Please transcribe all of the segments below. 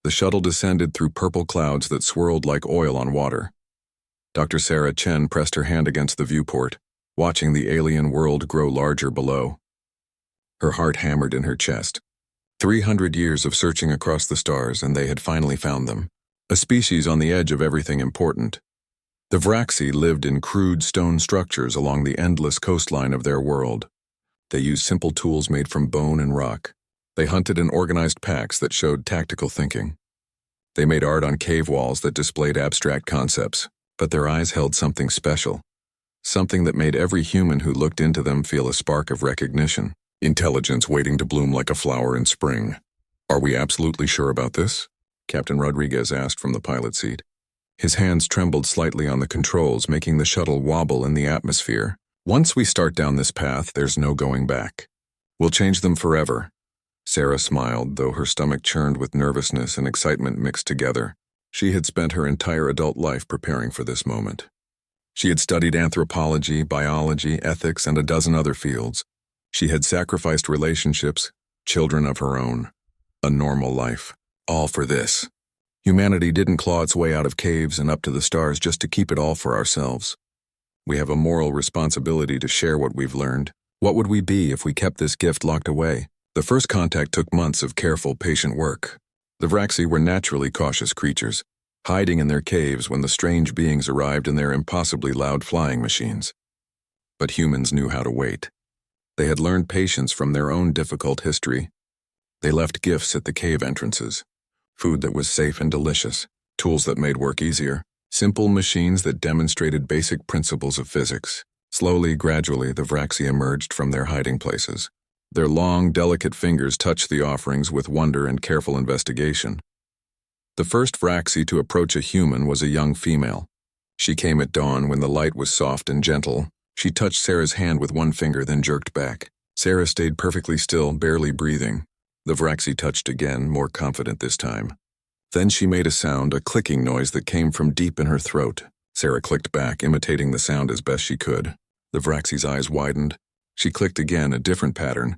The shuttle descended through purple clouds that swirled like oil on water. Dr. Sarah Chen pressed her hand against the viewport, watching the alien world grow larger below. Her heart hammered in her chest. 300 years of searching across the stars, and they had finally found them. A species on the edge of everything important. The Vraxi lived in crude stone structures along the endless coastline of their world. They used simple tools made from bone and rock. They hunted in organized packs that showed tactical thinking. They made art on cave walls that displayed abstract concepts, but their eyes held something special. Something that made every human who looked into them feel a spark of recognition. Intelligence waiting to bloom like a flower in spring. Are we absolutely sure about this? Captain Rodriguez asked from the pilot seat. His hands trembled slightly on the controls, making the shuttle wobble in the atmosphere. Once we start down this path, there's no going back. We'll change them forever. Sarah smiled, though her stomach churned with nervousness and excitement mixed together. She had spent her entire adult life preparing for this moment. She had studied anthropology, biology, ethics, and a dozen other fields. She had sacrificed relationships, children of her own, a normal life, all for this. Humanity didn't claw its way out of caves and up to the stars just to keep it all for ourselves. We have a moral responsibility to share what we've learned. What would we be if we kept this gift locked away? The first contact took months of careful, patient work. The Vraxi were naturally cautious creatures, hiding in their caves when the strange beings arrived in their impossibly loud flying machines. But humans knew how to wait. They had learned patience from their own difficult history. They left gifts at the cave entrances. Food that was safe and delicious, tools that made work easier, simple machines that demonstrated basic principles of physics. Slowly, gradually, the Vraxi emerged from their hiding places. Their long, delicate fingers touched the offerings with wonder and careful investigation. The first Vraxi to approach a human was a young female. She came at dawn when the light was soft and gentle. She touched Sarah's hand with one finger, then jerked back. Sarah stayed perfectly still, barely breathing. The Vraxi touched again, more confident this time. Then she made a sound, a clicking noise that came from deep in her throat. Sarah clicked back, imitating the sound as best she could. The Vraxi's eyes widened. She clicked again, a different pattern.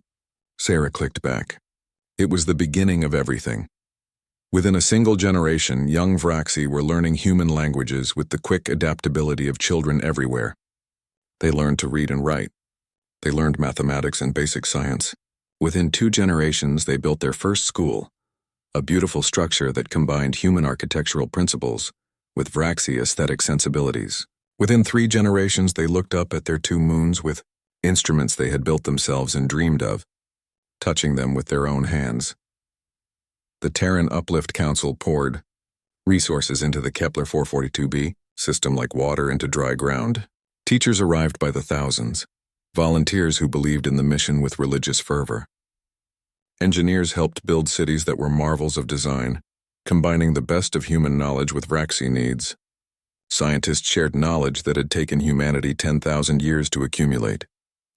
Sarah clicked back. It was the beginning of everything. Within a single generation, young Vraxi were learning human languages with the quick adaptability of children everywhere. They learned to read and write. They learned mathematics and basic science. Within 2 generations, they built their first school, a beautiful structure that combined human architectural principles with Vraxi aesthetic sensibilities. Within 3 generations, they looked up at their 2 moons with instruments they had built themselves and dreamed of, touching them with their own hands. The Terran Uplift Council poured resources into the Kepler 442b system like water into dry ground. Teachers arrived by the thousands, volunteers who believed in the mission with religious fervor. Engineers helped build cities that were marvels of design, combining the best of human knowledge with Vraxi needs. Scientists shared knowledge that had taken humanity 10,000 years to accumulate,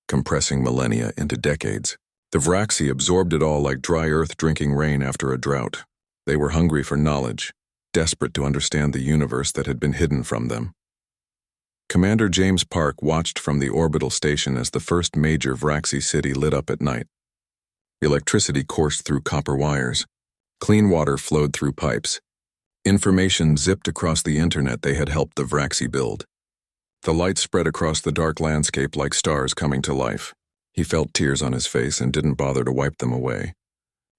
compressing millennia into decades. The Vraxi absorbed it all like dry earth drinking rain after a drought. They were hungry for knowledge, desperate to understand the universe that had been hidden from them. Commander James Park watched from the orbital station as the first major Vraxi city lit up at night. Electricity coursed through copper wires. Clean water flowed through pipes. Information zipped across the internet they had helped the Vraxi build. The light spread across the dark landscape like stars coming to life. He felt tears on his face and didn't bother to wipe them away.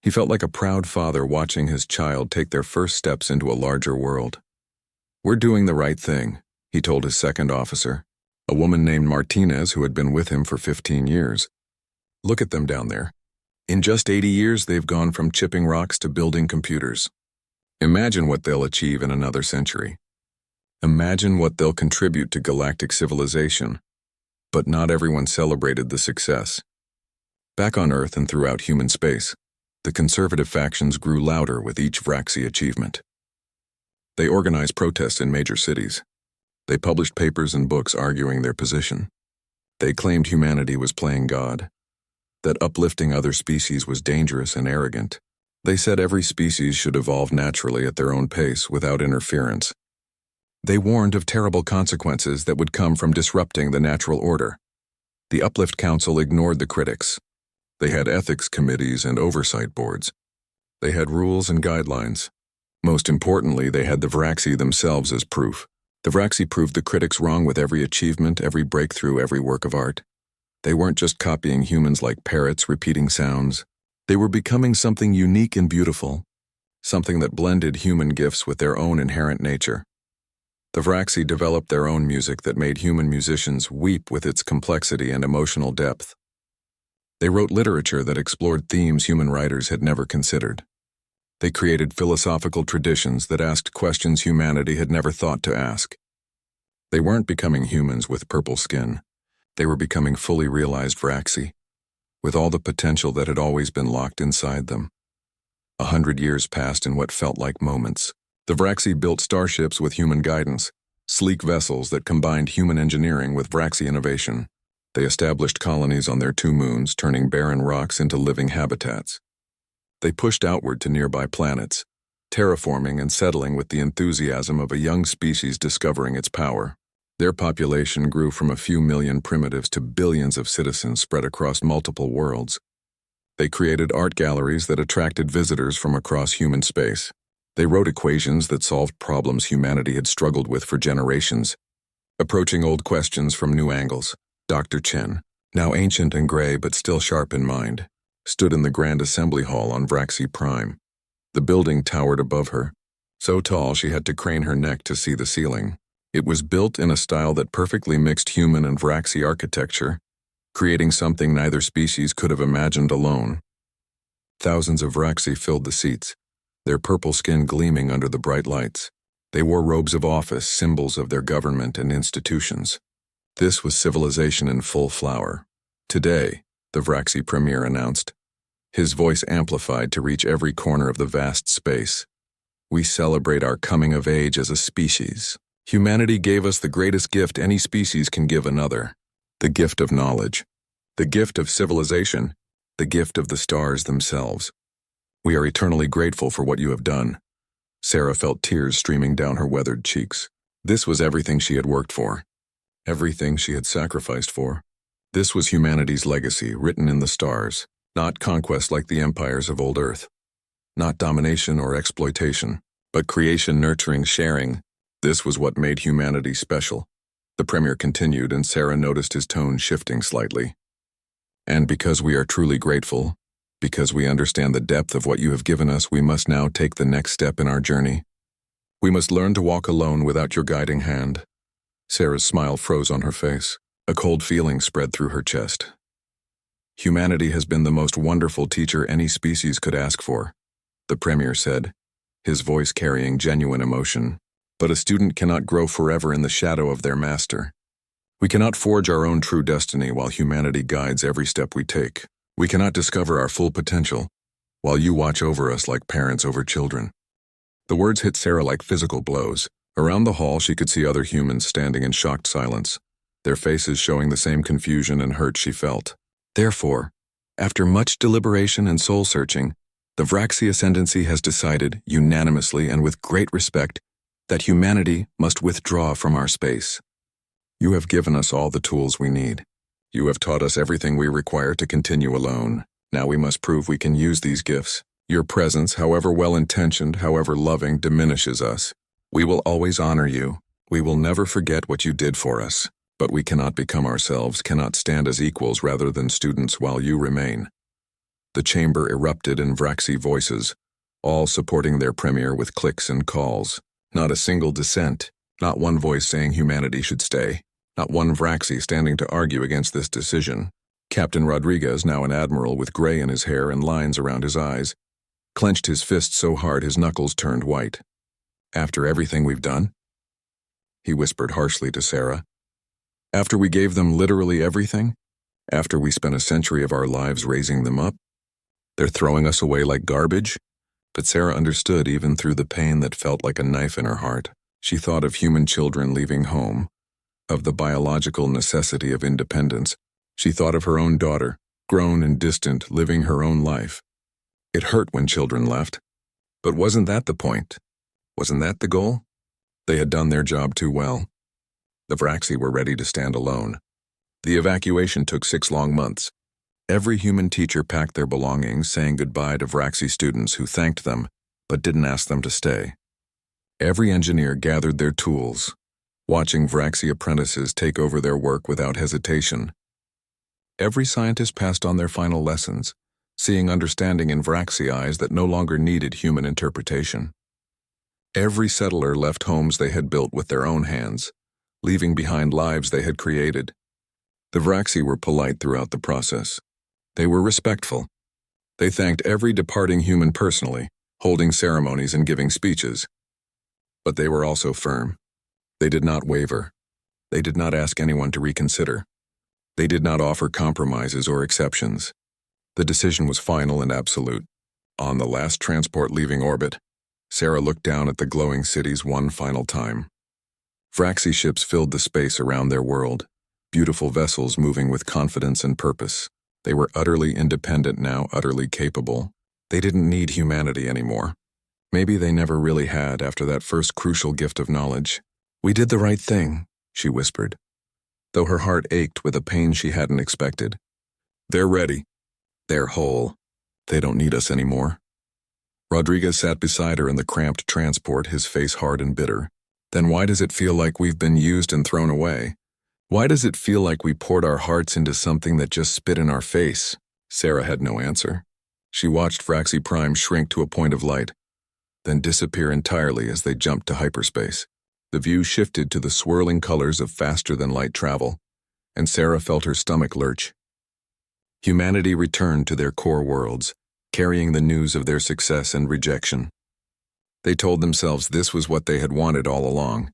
He felt like a proud father watching his child take their first steps into a larger world. "We're doing the right thing," he told his second officer, a woman named Martinez who had been with him for 15 years. "Look at them down there. In just 80 years, they've gone from chipping rocks to building computers. Imagine what they'll achieve in another century. Imagine what they'll contribute to galactic civilization." But not everyone celebrated the success. Back on Earth and throughout human space, the conservative factions grew louder with each Vraxi achievement. They organized protests in major cities. They published papers and books arguing their position. They claimed humanity was playing God, that uplifting other species was dangerous and arrogant. They said every species should evolve naturally at their own pace without interference. They warned of terrible consequences that would come from disrupting the natural order. The Uplift Council ignored the critics. They had ethics committees and oversight boards. They had rules and guidelines. Most importantly, they had the Vraxi themselves as proof. The Vraxi proved the critics wrong with every achievement, every breakthrough, every work of art. They weren't just copying humans like parrots repeating sounds. They were becoming something unique and beautiful, something that blended human gifts with their own inherent nature. The Vraxi developed their own music that made human musicians weep with its complexity and emotional depth. They wrote literature that explored themes human writers had never considered. They created philosophical traditions that asked questions humanity had never thought to ask. They weren't becoming humans with purple skin. They were becoming fully realized Vraxi, with all the potential that had always been locked inside them. 100 years passed in what felt like moments. The Vraxi built starships with human guidance, sleek vessels that combined human engineering with Vraxi innovation. They established colonies on their 2 moons, turning barren rocks into living habitats. They pushed outward to nearby planets, terraforming and settling with the enthusiasm of a young species discovering its power. Their population grew from a few million primitives to billions of citizens spread across multiple worlds. They created art galleries that attracted visitors from across human space. They wrote equations that solved problems humanity had struggled with for generations, approaching old questions from new angles. Dr. Chen, now ancient and gray but still sharp in mind, stood in the Grand Assembly Hall on Vraxi Prime. The building towered above her, so tall she had to crane her neck to see the ceiling. It was built in a style that perfectly mixed human and Vraxi architecture, creating something neither species could have imagined alone. Thousands of Vraxi filled the seats, their purple skin gleaming under the bright lights. They wore robes of office, symbols of their government and institutions. This was civilization in full flower. Today, the Vraxi Premier announced, his voice amplified to reach every corner of the vast space. We celebrate our coming of age as a species. Humanity gave us the greatest gift any species can give another, the gift of knowledge, the gift of civilization, the gift of the stars themselves. We are eternally grateful for what you have done. Sarah felt tears streaming down her weathered cheeks. This was everything she had worked for, everything she had sacrificed for. This was humanity's legacy, written in the stars, not conquest like the empires of old Earth, not domination or exploitation, but creation, nurturing, sharing. This was what made humanity special. The Premier continued, and Sarah noticed his tone shifting slightly. And because we are truly grateful, because we understand the depth of what you have given us, we must now take the next step in our journey. We must learn to walk alone without your guiding hand. Sarah's smile froze on her face. A cold feeling spread through her chest. Humanity has been the most wonderful teacher any species could ask for, the Premier said, his voice carrying genuine emotion. But a student cannot grow forever in the shadow of their master. We cannot forge our own true destiny while humanity guides every step we take. We cannot discover our full potential while you watch over us like parents over children. The words hit Sarah like physical blows. Around the hall, she could see other humans standing in shocked silence, their faces showing the same confusion and hurt she felt. Therefore, after much deliberation and soul-searching, the Vraxi Ascendancy has decided, unanimously and with great respect, that humanity must withdraw from our space. You have given us all the tools we need. You have taught us everything we require to continue alone. Now we must prove we can use these gifts. Your presence, however well-intentioned, however loving, diminishes us. We will always honor you. We will never forget what you did for us. But we cannot become ourselves, cannot stand as equals rather than students while you remain. The chamber erupted in Vraxi voices, all supporting their Premier with clicks and calls. Not a single dissent, not one voice saying humanity should stay, not one Vraxi standing to argue against this decision. Captain Rodriguez, now an admiral with gray in his hair and lines around his eyes, clenched his fist so hard his knuckles turned white. After everything we've done? He whispered harshly to Sarah. After we gave them literally everything? After we spent a century of our lives raising them up? They're throwing us away like garbage? But Sarah understood even through the pain that felt like a knife in her heart. She thought of human children leaving home, of the biological necessity of independence. She thought of her own daughter, grown and distant, living her own life. It hurt when children left. But wasn't that the point? Wasn't that the goal? They had done their job too well. The Vraxi were ready to stand alone. The evacuation took 6 long months. Every human teacher packed their belongings, saying goodbye to Vraxi students who thanked them, but didn't ask them to stay. Every engineer gathered their tools, watching Vraxi apprentices take over their work without hesitation. Every scientist passed on their final lessons, seeing understanding in Vraxi eyes that no longer needed human interpretation. Every settler left homes they had built with their own hands, leaving behind lives they had created. The Vraxi were polite throughout the process. They were respectful. They thanked every departing human personally, holding ceremonies and giving speeches. But they were also firm. They did not waver. They did not ask anyone to reconsider. They did not offer compromises or exceptions. The decision was final and absolute. On the last transport leaving orbit, Sarah looked down at the glowing cities one final time. Vraxi ships filled the space around their world, beautiful vessels moving with confidence and purpose. They were utterly independent now, utterly capable. They didn't need humanity anymore. Maybe they never really had after that first crucial gift of knowledge. "We did the right thing," she whispered, though her heart ached with a pain she hadn't expected. "They're ready. They're whole. They don't need us anymore." Rodriguez sat beside her in the cramped transport, his face hard and bitter. "Then why does it feel like we've been used and thrown away? Why does it feel like we poured our hearts into something that just spit in our face?" Sarah had no answer. She watched Vraxi Prime shrink to a point of light, then disappear entirely as they jumped to hyperspace. The view shifted to the swirling colors of faster-than-light travel, and Sarah felt her stomach lurch. Humanity returned to their core worlds, carrying the news of their success and rejection. They told themselves this was what they had wanted all along.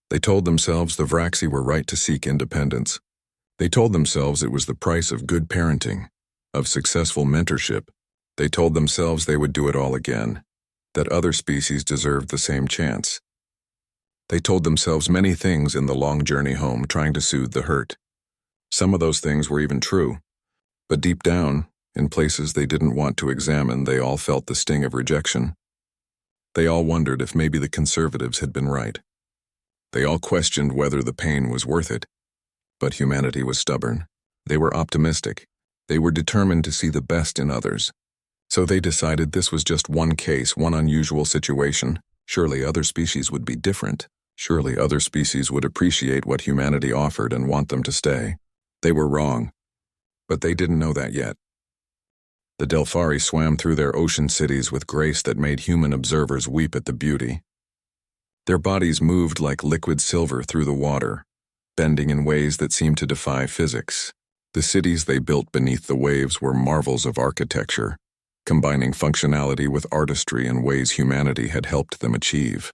They told themselves the Vraxi were right to seek independence. They told themselves it was the price of good parenting, of successful mentorship. They told themselves they would do it all again, that other species deserved the same chance. They told themselves many things in the long journey home, trying to soothe the hurt. Some of those things were even true, but deep down, in places they didn't want to examine, they all felt the sting of rejection. They all wondered if maybe the conservatives had been right. They all questioned whether the pain was worth it. But humanity was stubborn. They were optimistic. They were determined to see the best in others. So they decided this was just one case, one unusual situation. Surely other species would be different. Surely other species would appreciate what humanity offered and want them to stay. They were wrong. But they didn't know that yet. The Delphari swam through their ocean cities with grace that made human observers weep at the beauty. Their bodies moved like liquid silver through the water, bending in ways that seemed to defy physics. The cities they built beneath the waves were marvels of architecture, combining functionality with artistry in ways humanity had helped them achieve.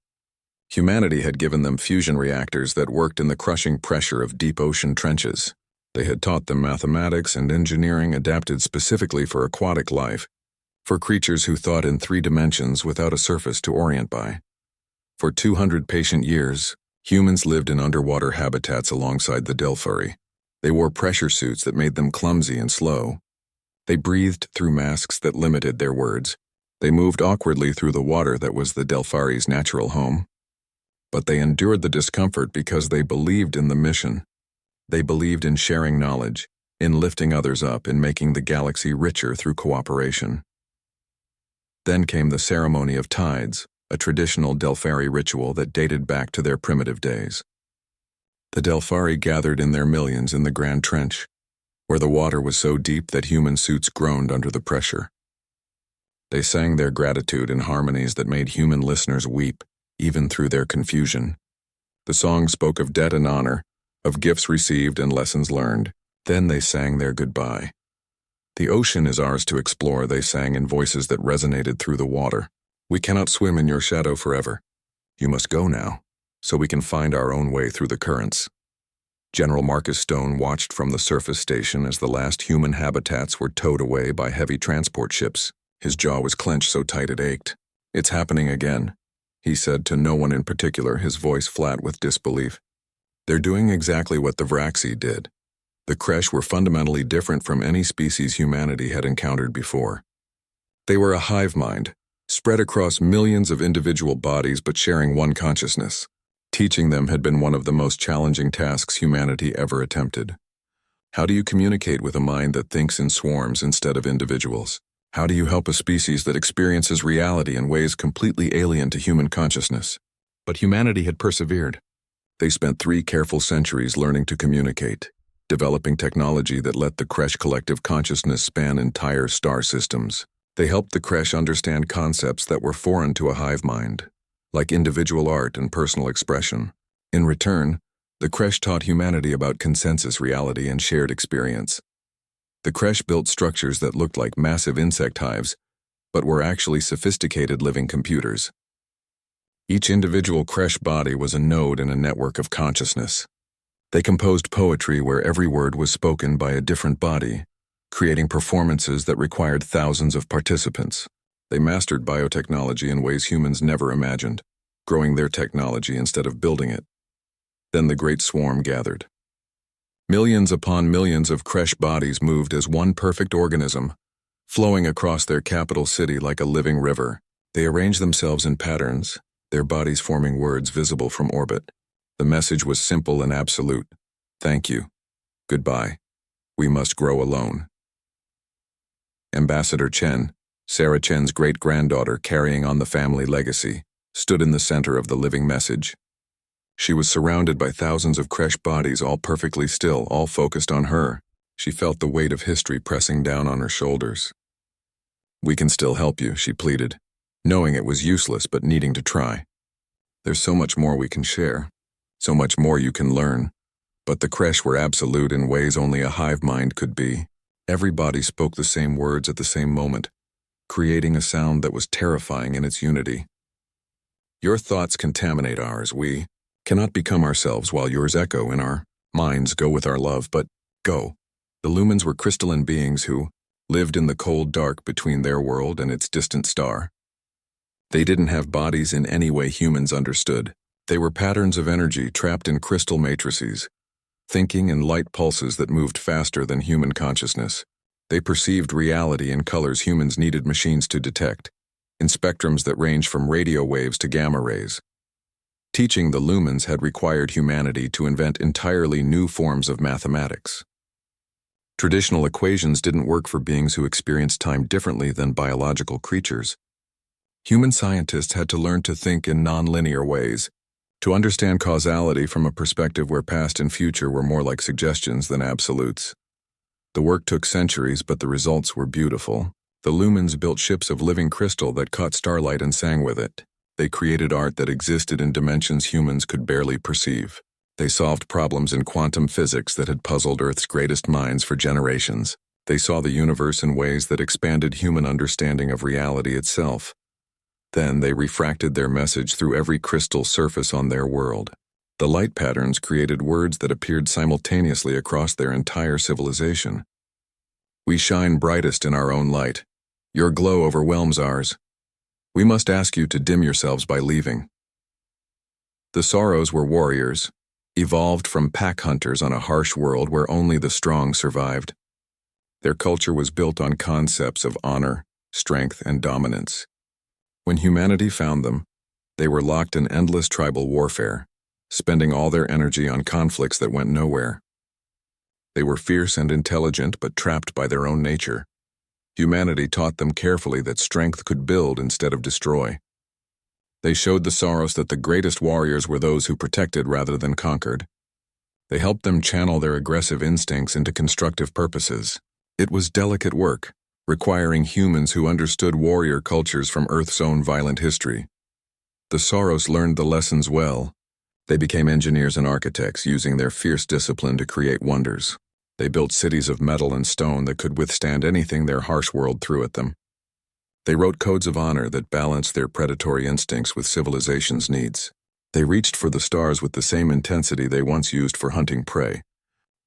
Humanity had given them fusion reactors that worked in the crushing pressure of deep ocean trenches. They had taught them mathematics and engineering adapted specifically for aquatic life, for creatures who thought in 3 dimensions without a surface to orient by. For 200 patient years, humans lived in underwater habitats alongside the Delphari. They wore pressure suits that made them clumsy and slow. They breathed through masks that limited their words. They moved awkwardly through the water that was the Delphari's natural home. But they endured the discomfort because they believed in the mission. They believed in sharing knowledge, in lifting others up, in making the galaxy richer through cooperation. Then came the ceremony of tides, a traditional Delphari ritual that dated back to their primitive days. The Delphari gathered in their millions in the Grand Trench, where the water was so deep that human suits groaned under the pressure. They sang their gratitude in harmonies that made human listeners weep, even through their confusion. The song spoke of debt and honor, of gifts received and lessons learned. Then they sang their goodbye. "The ocean is ours to explore," they sang in voices that resonated through the water. "We cannot swim in your shadow forever. You must go now, so we can find our own way through the currents." General Marcus Stone watched from the surface station as the last human habitats were towed away by heavy transport ships. His jaw was clenched so tight it ached. "It's happening again," he said to no one in particular, his voice flat with disbelief. "They're doing exactly what the Vraxi did. The Kresh were fundamentally different from any species humanity had encountered before. They were a hive mind, spread across millions of individual bodies but sharing one consciousness. Teaching them had been one of the most challenging tasks humanity ever attempted. How do you communicate with a mind that thinks in swarms instead of individuals? How do you help a species that experiences reality in ways completely alien to human consciousness? But humanity had persevered. They spent 3 careful centuries learning to communicate, developing technology that let the Kresh collective consciousness span entire star systems. They helped the Kresh understand concepts that were foreign to a hive mind, like individual art and personal expression. In return, the Kresh taught humanity about consensus reality and shared experience. The Kresh built structures that looked like massive insect hives, but were actually sophisticated living computers. Each individual Kresh body was a node in a network of consciousness. They composed poetry where every word was spoken by a different body, creating performances that required thousands of participants. They mastered biotechnology in ways humans never imagined, growing their technology instead of building it. Then the Great Swarm gathered. Millions upon millions of Kresh bodies moved as one perfect organism, flowing across their capital city like a living river. They arranged themselves in patterns, their bodies forming words visible from orbit. The message was simple and absolute. Thank you. Goodbye. We must grow alone. Ambassador Chen, Sarah Chen's great-granddaughter carrying on the family legacy, stood in the center of the living message. She was surrounded by thousands of Kresh bodies, all perfectly still, all focused on her. She felt the weight of history pressing down on her shoulders. We can still help you, she pleaded, knowing it was useless but needing to try. There's so much more we can share, so much more you can learn. But the Kresh were absolute in ways only a hive mind could be. Everybody spoke the same words at the same moment, creating a sound that was terrifying in its unity. Your thoughts contaminate ours. We cannot become ourselves while yours echo in our minds. Go with our love, but go. The lumens were crystalline beings who lived in the cold dark between their world and its distant star. They didn't have bodies in any way humans understood. They were patterns of energy trapped in crystal matrices, thinking in light pulses that moved faster than human consciousness. They perceived reality in colors humans needed machines to detect, in spectrums that ranged from radio waves to gamma rays. Teaching the lumens had required humanity to invent entirely new forms of mathematics. Traditional equations didn't work for beings who experienced time differently than biological creatures. Human scientists had to learn to think in non-linear ways, to understand causality from a perspective where past and future were more like suggestions than absolutes. The work took centuries, but the results were beautiful. The lumens built ships of living crystal that caught starlight and sang with it. They created art that existed in dimensions humans could barely perceive. They solved problems in quantum physics that had puzzled Earth's greatest minds for generations. They saw the universe in ways that expanded human understanding of reality itself. Then they refracted their message through every crystal surface on their world. The light patterns created words that appeared simultaneously across their entire civilization. We shine brightest in our own light. Your glow overwhelms ours. We must ask you to dim yourselves by leaving. The Sorrows were warriors, evolved from pack hunters on a harsh world where only the strong survived. Their culture was built on concepts of honor, strength, and dominance. When humanity found them, they were locked in endless tribal warfare, spending all their energy on conflicts that went nowhere. They were fierce and intelligent, but trapped by their own nature. Humanity taught them carefully that strength could build instead of destroy. They showed the Sorrows that the greatest warriors were those who protected rather than conquered. They helped them channel their aggressive instincts into constructive purposes. It was delicate work, requiring humans who understood warrior cultures from Earth's own violent history. The Sorrows learned the lessons well. They became engineers and architects, using their fierce discipline to create wonders. They built cities of metal and stone that could withstand anything their harsh world threw at them. They wrote codes of honor that balanced their predatory instincts with civilization's needs. They reached for the stars with the same intensity they once used for hunting prey,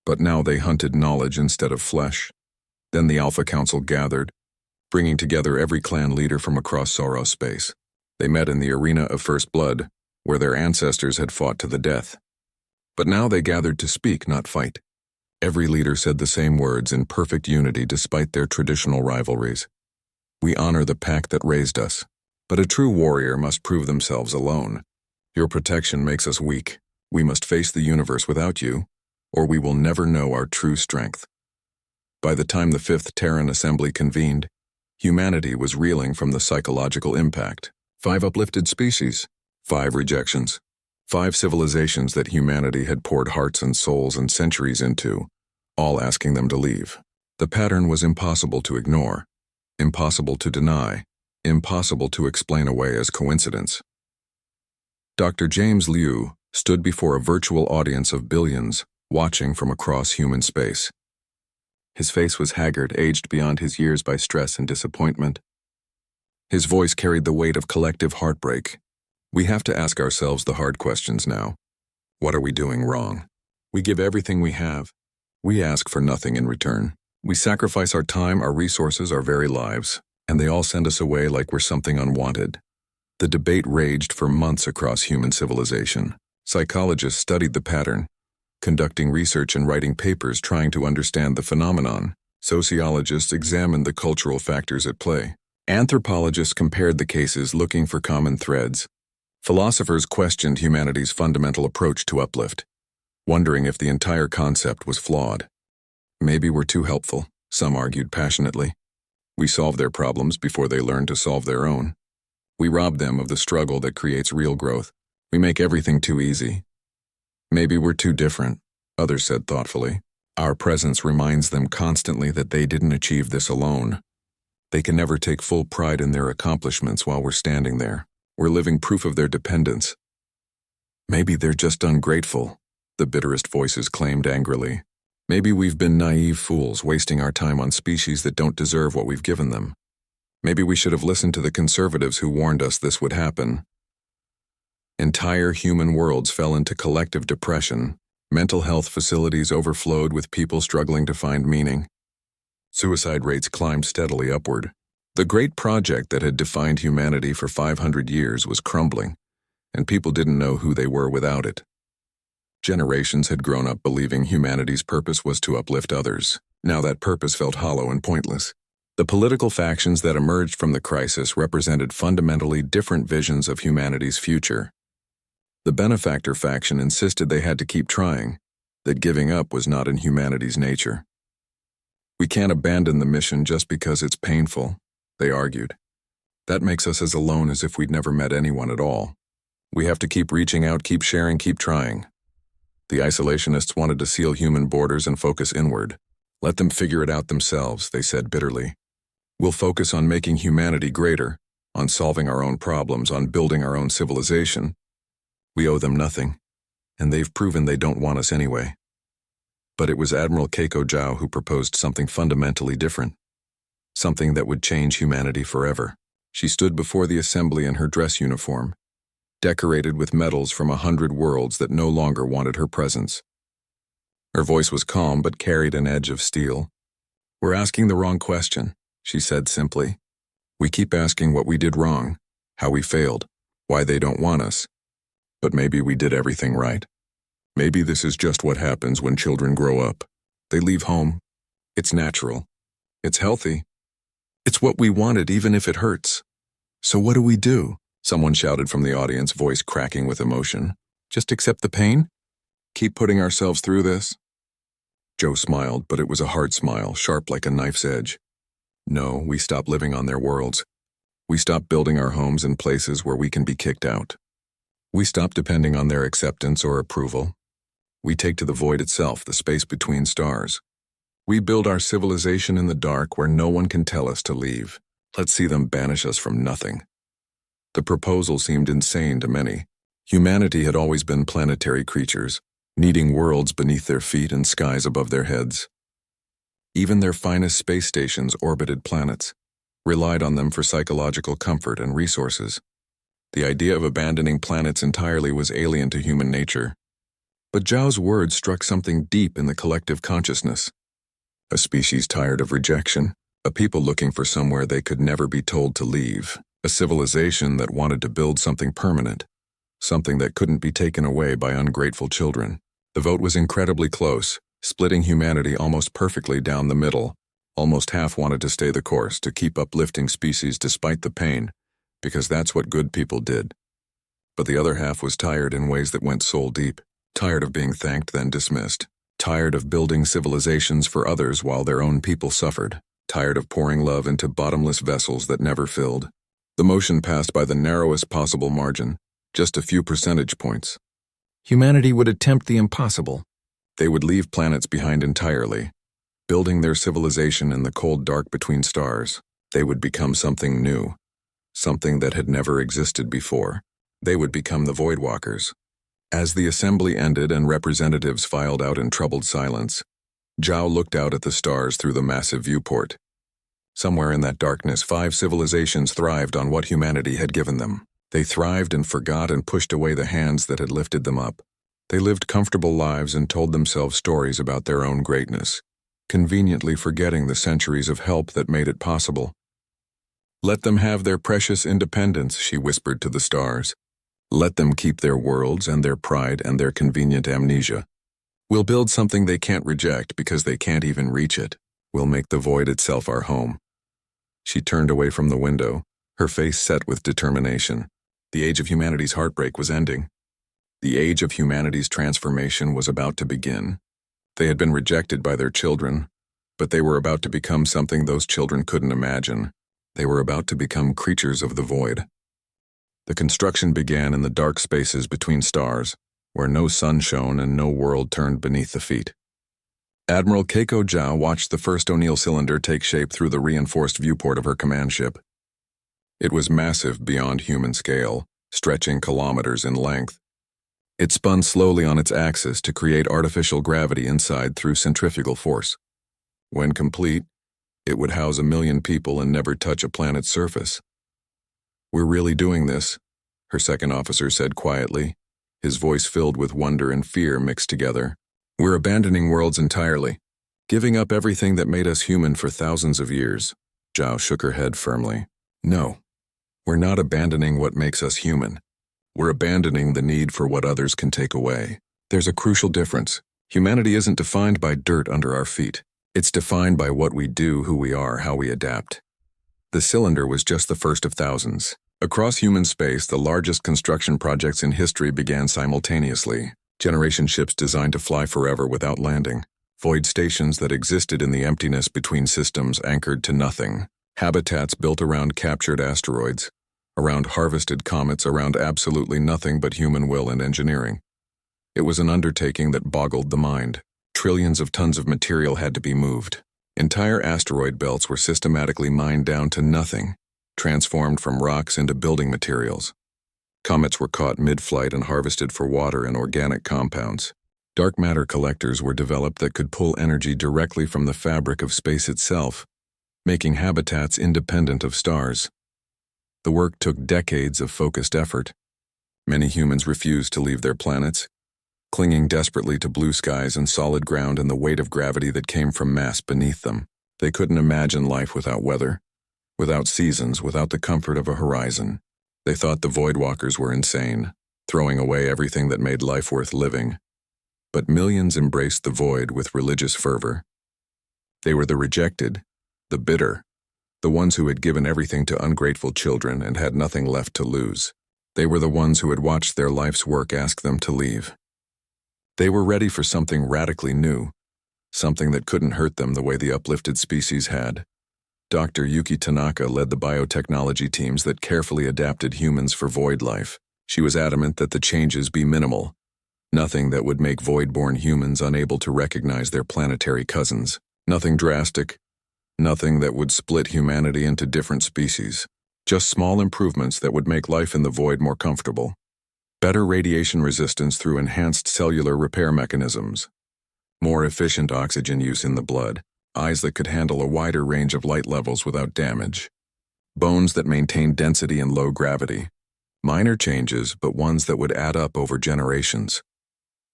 but now they hunted knowledge instead of flesh. Then the Alpha Council gathered, bringing together every clan leader from across Sorrow space. They met in the arena of First Blood, where their ancestors had fought to the death. But now they gathered to speak, not fight. Every leader said the same words in perfect unity despite their traditional rivalries. We honor the pack that raised us, but a true warrior must prove themselves alone. Your protection makes us weak. We must face the universe without you, or we will never know our true strength. By the time the 5th Terran Assembly convened, Humanity was reeling from the psychological impact. 5 uplifted species, 5 rejections, 5 civilizations that humanity had poured hearts and souls and centuries into, all asking them to leave. The pattern was impossible to ignore, impossible to deny, impossible to explain away as coincidence. Dr. James Liu stood before a virtual audience of billions, watching from across human space. His face was haggard, aged beyond his years by stress and disappointment. His voice carried the weight of collective heartbreak. We have to ask ourselves the hard questions now. What are we doing wrong? We give everything we have. We ask for nothing in return. We sacrifice our time, our resources, our very lives, and they all send us away like we're something unwanted. The debate raged for months across human civilization. Psychologists studied the pattern, conducting research and writing papers trying to understand the phenomenon. Sociologists examined the cultural factors at play. Anthropologists compared the cases looking for common threads. Philosophers questioned humanity's fundamental approach to uplift, wondering if the entire concept was flawed. Maybe we're too helpful, some argued passionately. We solve their problems before they learn to solve their own. We rob them of the struggle that creates real growth. We make everything too easy. Maybe we're too different, others said thoughtfully. Our presence reminds them constantly that they didn't achieve this alone. They can never take full pride in their accomplishments while we're standing there. We're living proof of their dependence. Maybe they're just ungrateful, the bitterest voices claimed angrily. Maybe we've been naive fools wasting our time on species that don't deserve what we've given them. Maybe we should have listened to the conservatives who warned us this would happen. Entire human worlds fell into collective depression. Mental health facilities overflowed with people struggling to find meaning. Suicide rates climbed steadily upward. The great project that had defined humanity for 500 years was crumbling, and people didn't know who they were without it. Generations had grown up believing humanity's purpose was to uplift others. Now that purpose felt hollow and pointless. The political factions that emerged from the crisis represented fundamentally different visions of humanity's future. The benefactor faction insisted they had to keep trying, that giving up was not in humanity's nature. We can't abandon the mission just because it's painful, they argued. That makes us as alone as if we'd never met anyone at all. We have to keep reaching out, keep sharing, keep trying. The isolationists wanted to seal human borders and focus inward. Let them figure it out themselves, they said bitterly. We'll focus on making humanity greater, on solving our own problems, on building our own civilization. We owe them nothing, and they've proven they don't want us anyway. But it was Admiral Keiko Zhao who proposed something fundamentally different, something that would change humanity forever. She stood before the assembly in her dress uniform, decorated with medals from 100 worlds that no longer wanted her presence. Her voice was calm but carried an edge of steel. We're asking the wrong question, she said simply. We keep asking what we did wrong, how we failed, why they don't want us. But maybe we did everything right. Maybe this is just what happens when children grow up. They leave home. It's natural. It's healthy. It's what we wanted, even if it hurts. So what do we do? Someone shouted from the audience, voice cracking with emotion. Just accept the pain? Keep putting ourselves through this? Joe smiled, but it was a hard smile, sharp like a knife's edge. No, we stop living on their worlds. We stop building our homes in places where we can be kicked out. We stop depending on their acceptance or approval. We take to the void itself, the space between stars. We build our civilization in the dark where no one can tell us to leave. Let's see them banish us from nothing. The proposal seemed insane to many. Humanity had always been planetary creatures, needing worlds beneath their feet and skies above their heads. Even their finest space stations orbited planets, relied on them for psychological comfort and resources. The idea of abandoning planets entirely was alien to human nature. But Zhao's words struck something deep in the collective consciousness. A species tired of rejection, a people looking for somewhere they could never be told to leave, a civilization that wanted to build something permanent, something that couldn't be taken away by ungrateful children. The vote was incredibly close, splitting humanity almost perfectly down the middle. Almost half wanted to stay the course, to keep uplifting species despite the pain, because that's what good people did. But the other half was tired in ways that went soul deep, tired of being thanked then dismissed, tired of building civilizations for others while their own people suffered, tired of pouring love into bottomless vessels that never filled. The motion passed by the narrowest possible margin, just a few percentage points. Humanity would attempt the impossible. They would leave planets behind entirely, building their civilization in the cold dark between stars. They would become something new, something that had never existed before. They would become the Voidwalkers. As the assembly ended and representatives filed out in troubled silence, Zhao looked out at the stars through the massive viewport. Somewhere in that darkness, 5 civilizations thrived on what humanity had given them. They thrived and forgot and pushed away the hands that had lifted them up. They lived comfortable lives and told themselves stories about their own greatness, conveniently forgetting the centuries of help that made it possible. "Let them have their precious independence," she whispered to the stars. "Let them keep their worlds and their pride and their convenient amnesia. We'll build something they can't reject because they can't even reach it. We'll make the void itself our home." She turned away from the window, her face set with determination. The age of humanity's heartbreak was ending. The age of humanity's transformation was about to begin. They had been rejected by their children, but they were about to become something those children couldn't imagine. They were about to become creatures of the void. The construction began in the dark spaces between stars, where no sun shone and no world turned beneath the feet. Admiral Keiko Zhao watched the first O'Neill cylinder take shape through the reinforced viewport of her command ship. It was massive beyond human scale, stretching kilometers in length. It spun slowly on its axis to create artificial gravity inside through centrifugal force. When complete, it would house 1 million people and never touch a planet's surface. "We're really doing this," her second officer said quietly, his voice filled with wonder and fear mixed together. "We're abandoning worlds entirely, giving up everything that made us human for thousands of years." Zhao shook her head firmly. "No, we're not abandoning what makes us human. We're abandoning the need for what others can take away. There's a crucial difference. Humanity isn't defined by dirt under our feet. It's defined by what we do, who we are, how we adapt." The cylinder was just the first of thousands. Across human space, the largest construction projects in history began simultaneously. Generation ships designed to fly forever without landing. Void stations that existed in the emptiness between systems anchored to nothing. Habitats built around captured asteroids, around harvested comets, around absolutely nothing but human will and engineering. It was an undertaking that boggled the mind. Trillions of tons of material had to be moved. Entire asteroid belts were systematically mined down to nothing, transformed from rocks into building materials. Comets were caught mid-flight and harvested for water and organic compounds. Dark matter collectors were developed that could pull energy directly from the fabric of space itself, making habitats independent of stars. The work took decades of focused effort. Many humans refused to leave their planets, clinging desperately to blue skies and solid ground and the weight of gravity that came from mass beneath them. They couldn't imagine life without weather, without seasons, without the comfort of a horizon. They thought the Voidwalkers were insane, throwing away everything that made life worth living. But millions embraced the void with religious fervor. They were the rejected, the bitter, the ones who had given everything to ungrateful children and had nothing left to lose. They were the ones who had watched their life's work ask them to leave. They were ready for something radically new, something that couldn't hurt them the way the uplifted species had. Dr. Yuki Tanaka led the biotechnology teams that carefully adapted humans for void life. She was adamant that the changes be minimal, nothing that would make void-born humans unable to recognize their planetary cousins, nothing drastic, nothing that would split humanity into different species, just small improvements that would make life in the void more comfortable. Better radiation resistance through enhanced cellular repair mechanisms, more efficient oxygen use in the blood, eyes that could handle a wider range of light levels without damage, bones that maintained density and low gravity. Minor changes, but ones that would add up over generations.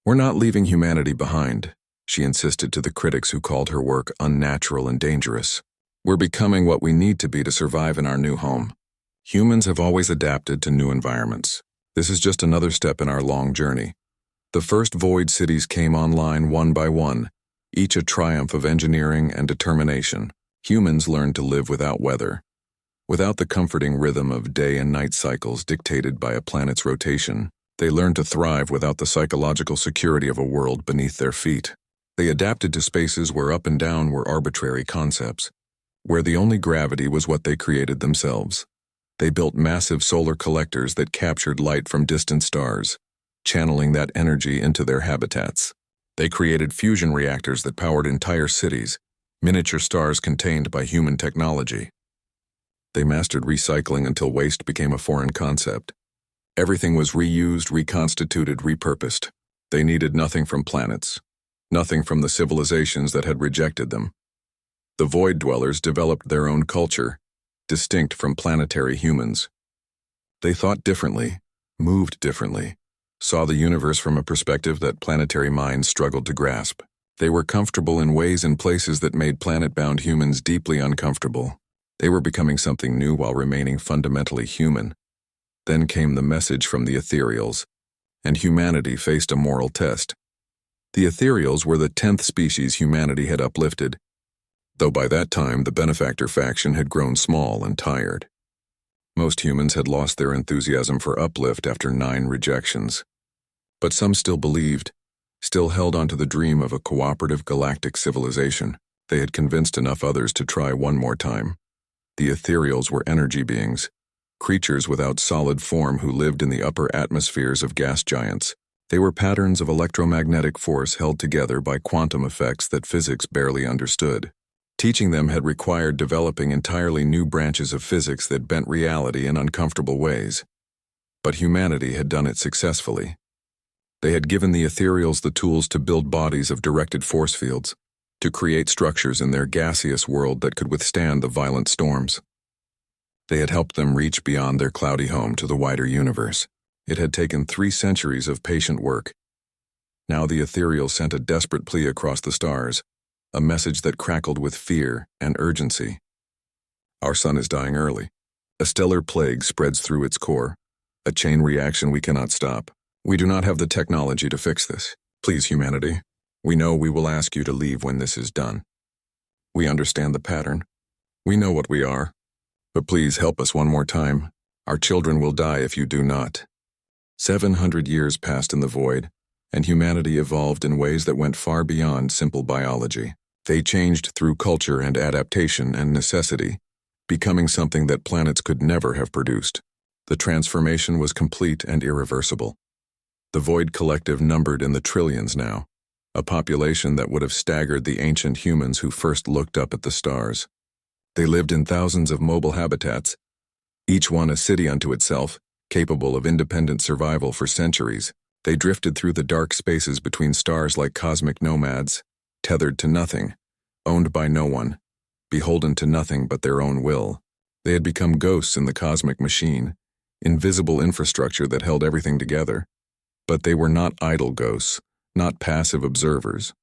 "We're not leaving humanity behind," she insisted to the critics who called her work unnatural and dangerous. "We're becoming what we need to be to survive in our new home. Humans have always adapted to new environments. This is just another step in our long journey. The first void cities came online one by one, each a triumph of engineering and determination. Humans learned to live without weather, without the comforting rhythm of day and night cycles dictated by a planet's rotation. They learned to thrive without the psychological security of a world beneath their feet. They adapted to spaces where up and down were arbitrary concepts, where the only gravity was what they created themselves. They built massive solar collectors that captured light from distant stars, channeling that energy into their habitats. They created fusion reactors that powered entire cities, miniature stars contained by human technology. They mastered recycling until waste became a foreign concept. Everything was reused, reconstituted, repurposed. They needed nothing from planets, nothing from the civilizations that had rejected them. The Void Dwellers developed their own culture, distinct from planetary humans. They thought differently, moved differently, saw the universe from a perspective that planetary minds struggled to grasp. They were comfortable in ways and places that made planet-bound humans deeply uncomfortable. They were becoming something new while remaining fundamentally human. Then came the message from the Ethereals, and humanity faced a moral test. The Ethereals were the 10th species humanity had uplifted, though by that time the benefactor faction had grown small and tired. Most humans had lost their enthusiasm for uplift after 9 rejections. But some still believed, still held onto the dream of a cooperative galactic civilization. They had convinced enough others to try one more time. The Ethereals were energy beings, creatures without solid form who lived in the upper atmospheres of gas giants. They were patterns of electromagnetic force held together by quantum effects that physics barely understood. Teaching them had required developing entirely new branches of physics that bent reality in uncomfortable ways. But humanity had done it successfully. They had given the Ethereals the tools to build bodies of directed force fields, to create structures in their gaseous world that could withstand the violent storms. They had helped them reach beyond their cloudy home to the wider universe. It had taken 3 centuries of patient work. Now the Ethereals sent a desperate plea across the stars, a message that crackled with fear and urgency. Our sun is dying early. A stellar plague spreads through its core, a chain reaction we cannot stop. We do not have the technology to fix this. Please, humanity, we know we will ask you to leave when this is done. We understand the pattern. We know what we are. But please help us one more time. Our children will die if you do not. 700 years passed in the void, and humanity evolved in ways that went far beyond simple biology. They changed through culture and adaptation and necessity, becoming something that planets could never have produced. The transformation was complete and irreversible. The Void Collective numbered in the trillions now, a population that would have staggered the ancient humans who first looked up at the stars. They lived in thousands of mobile habitats, each one a city unto itself, capable of independent survival for centuries. They drifted through the dark spaces between stars like cosmic nomads, tethered to nothing, owned by no one, beholden to nothing but their own will. They had become ghosts in the cosmic machine, invisible infrastructure that held everything together. But they were not idle ghosts, not passive observers.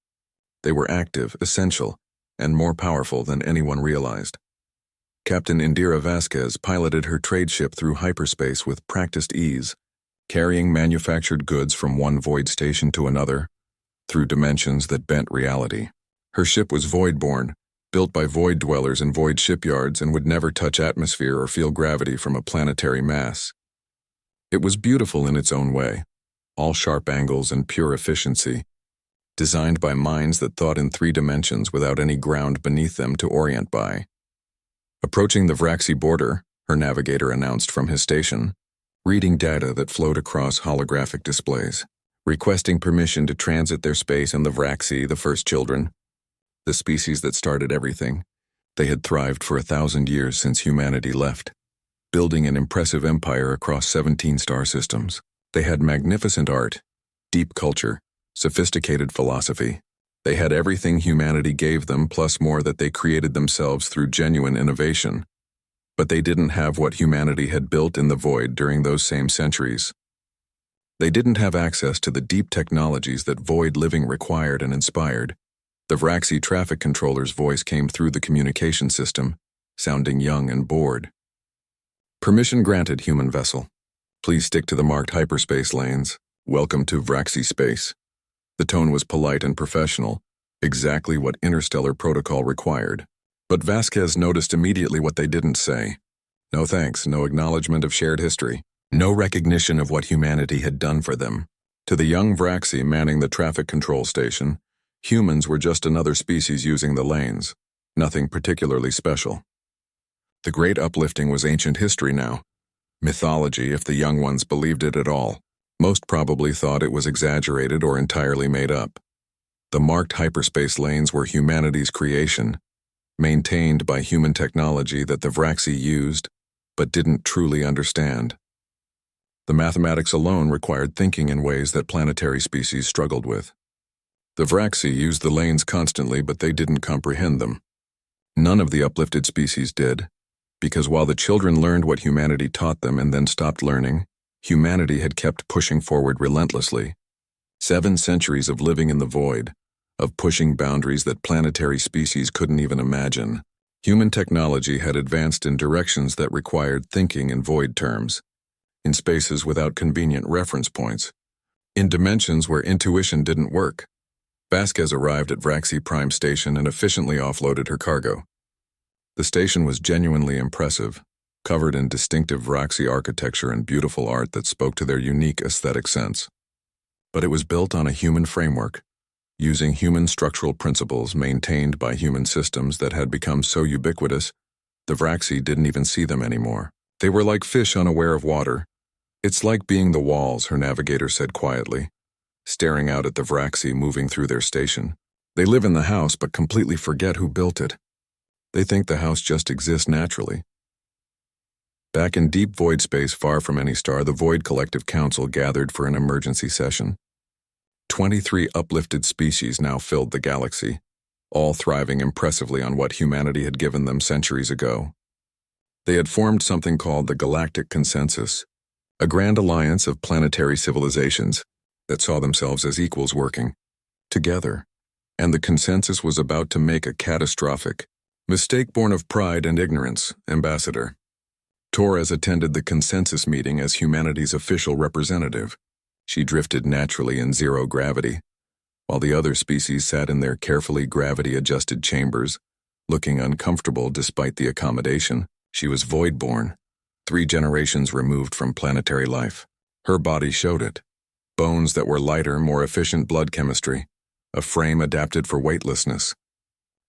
They were active, essential, and more powerful than anyone realized. Captain Indira Vasquez piloted her trade ship through hyperspace with practiced ease, carrying manufactured goods from one void station to another, through dimensions that bent reality. Her ship was void-born, built by void dwellers in void shipyards, and would never touch atmosphere or feel gravity from a planetary mass. It was beautiful in its own way, all sharp angles and pure efficiency, designed by minds that thought in 3 dimensions without any ground beneath them to orient by. Approaching the Vraxi border, her navigator announced from his station, reading data that flowed across holographic displays, requesting permission to transit their space in the Vraxi, the first children, the species that started everything. They had thrived for 1,000 years since humanity left, building an impressive empire across 17 star systems. They had magnificent art, deep culture, sophisticated philosophy. They had everything humanity gave them, plus more that they created themselves through genuine innovation. But they didn't have what humanity had built in the void during those same centuries. They didn't have access to the deep technologies that void living required and inspired. The Vraxi traffic controller's voice came through the communication system, sounding young and bored. Permission granted, human vessel. Please stick to the marked hyperspace lanes. Welcome to Vraxi space. The tone was polite and professional, exactly what interstellar protocol required. But Vasquez noticed immediately what they didn't say. No thanks, no acknowledgement of shared history, no recognition of what humanity had done for them. To the young Vraxi manning the traffic control station, humans were just another species using the lanes. Nothing particularly special. The great uplifting was ancient history now. Mythology, if the young ones believed it at all. Most probably thought it was exaggerated or entirely made up. The marked hyperspace lanes were humanity's creation, maintained by human technology that the Vraxi used, but didn't truly understand. The mathematics alone required thinking in ways that planetary species struggled with. The Vraxi used the lanes constantly, but they didn't comprehend them. None of the uplifted species did, because while the children learned what humanity taught them and then stopped learning, humanity had kept pushing forward relentlessly. 7 centuries of living in the void, of pushing boundaries that planetary species couldn't even imagine. Human technology had advanced in directions that required thinking in void terms, in spaces without convenient reference points, in dimensions where intuition didn't work. Vasquez arrived at Vraxi Prime Station and efficiently offloaded her cargo. The station was genuinely impressive, covered in distinctive Vraxi architecture and beautiful art that spoke to their unique aesthetic sense. But it was built on a human framework, using human structural principles maintained by human systems that had become so ubiquitous, the Vraxi didn't even see them anymore. They were like fish unaware of water. "It's like being the walls," her navigator said quietly, staring out at the Vraxi moving through their station. "They live in the house but completely forget who built it. They think the house just exists naturally." Back in deep void space far from any star, the Void Collective Council gathered for an emergency session. 23 uplifted species now filled the galaxy, all thriving impressively on what humanity had given them centuries ago. They had formed something called the Galactic Consensus, a grand alliance of planetary civilizations that saw themselves as equals working together, and the consensus was about to make a catastrophic mistake born of pride and ignorance. Ambassador Torres attended the consensus meeting as humanity's official representative. She drifted naturally in zero gravity, while the other species sat in their carefully gravity-adjusted chambers, looking uncomfortable despite the accommodation. She was void-born, 3 generations removed from planetary life. Her body showed it. Bones that were lighter, more efficient blood chemistry, a frame adapted for weightlessness.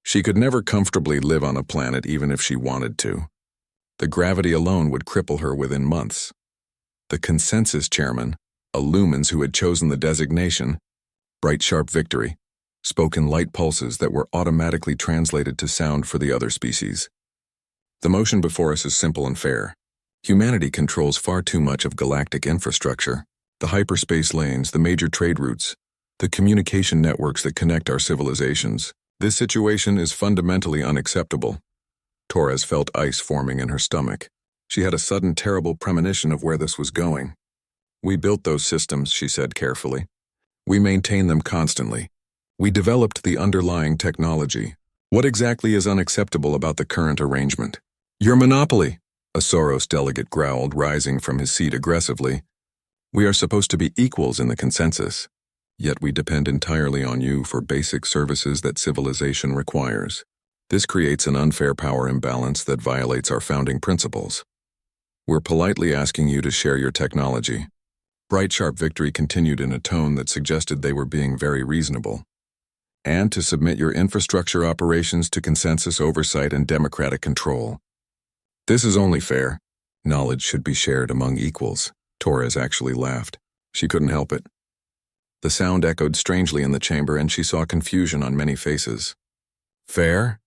She could never comfortably live on a planet even if she wanted to. The gravity alone would cripple her within months. The consensus chairman, a Lumens who had chosen the designation, Bright Sharp Victory, spoke in light pulses that were automatically translated to sound for the other species. "The motion before us is simple and fair. Humanity controls far too much of galactic infrastructure, the hyperspace lanes, the major trade routes, the communication networks that connect our civilizations. This situation is fundamentally unacceptable." Torres felt ice forming in her stomach. She had a sudden terrible premonition of where this was going. "We built those systems," she said carefully. "We maintain them constantly. We developed the underlying technology. What exactly is unacceptable about the current arrangement?" "Your monopoly," a Soros delegate growled, rising from his seat aggressively. "We are supposed to be equals in the consensus, yet we depend entirely on you for basic services that civilization requires. This creates an unfair power imbalance that violates our founding principles. We're politely asking you to share your technology." Bright Sharp Victory continued in a tone that suggested they were being very reasonable. "And to submit your infrastructure operations to consensus oversight and democratic control. This is only fair. Knowledge should be shared among equals." Torres actually laughed. She couldn't help it. The sound echoed strangely in the chamber, and she saw confusion on many faces. "Fair?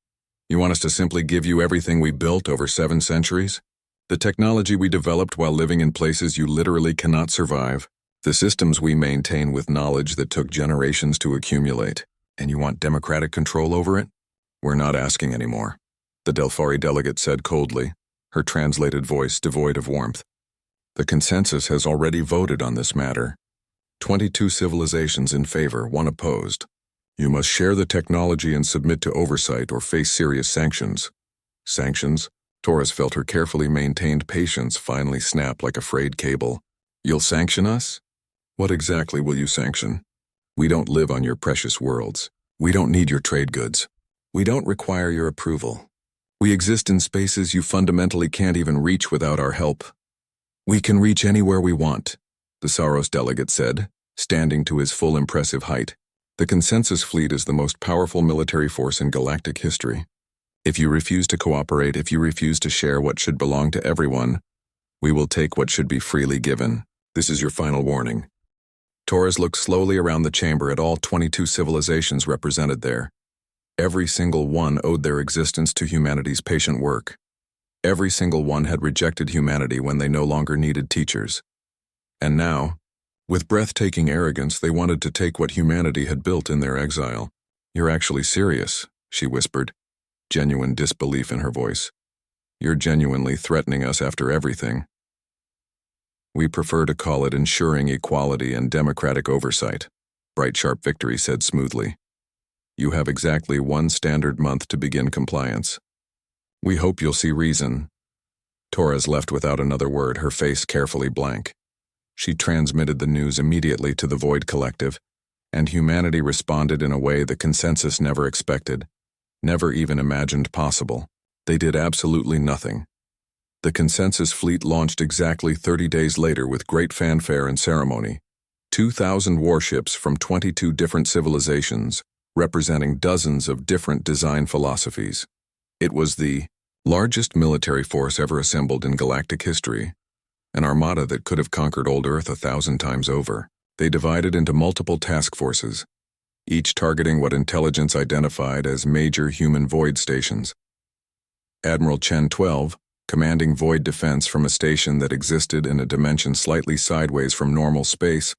You want us to simply give you everything we built over 7 centuries? The technology we developed while living in places you literally cannot survive? The systems we maintain with knowledge that took generations to accumulate? And you want democratic control over it? We're not asking anymore," the Delphari delegate said coldly, her translated voice devoid of warmth. "The consensus has already voted on this matter. 22 civilizations in favor, 1 opposed. You must share the technology and submit to oversight or face serious sanctions." "Sanctions?" Torres felt her carefully maintained patience finally snap like a frayed cable. "You'll sanction us? What exactly will you sanction? We don't live on your precious worlds. We don't need your trade goods. We don't require your approval. We exist in spaces you fundamentally can't even reach without our help." "We can reach anywhere we want," the Soros delegate said, standing to his full impressive height. "The consensus fleet is the most powerful military force in galactic history. If you refuse to cooperate, if you refuse to share what should belong to everyone, we will take what should be freely given. This is your final warning. Torres looked slowly around the chamber at all 22 civilizations represented there. Every single one owed their existence to humanity's patient work. Every single one had rejected humanity when they no longer needed teachers. And now, with breathtaking arrogance, they wanted to take what humanity had built in their exile. "You're actually serious," she whispered, genuine disbelief in her voice. "You're genuinely threatening us after everything." "We prefer to call it ensuring equality and democratic oversight," Bright Sharp Victory said smoothly. "You have exactly 1 standard month to begin compliance. We hope you'll see reason." Torres left without another word, her face carefully blank. She transmitted the news immediately to the Void Collective, and humanity responded in a way the consensus never expected, never even imagined possible. They did absolutely nothing. The consensus fleet launched exactly 30 days later with great fanfare and ceremony. 2,000 warships from 22 different civilizations, representing dozens of different design philosophies. It was the largest military force ever assembled in galactic history, an armada that could have conquered old Earth 1,000 times over. They divided into multiple task forces, each targeting what intelligence identified as major human void stations. Admiral Chen 12, commanding void defense from a station that existed in a dimension slightly sideways from normal space,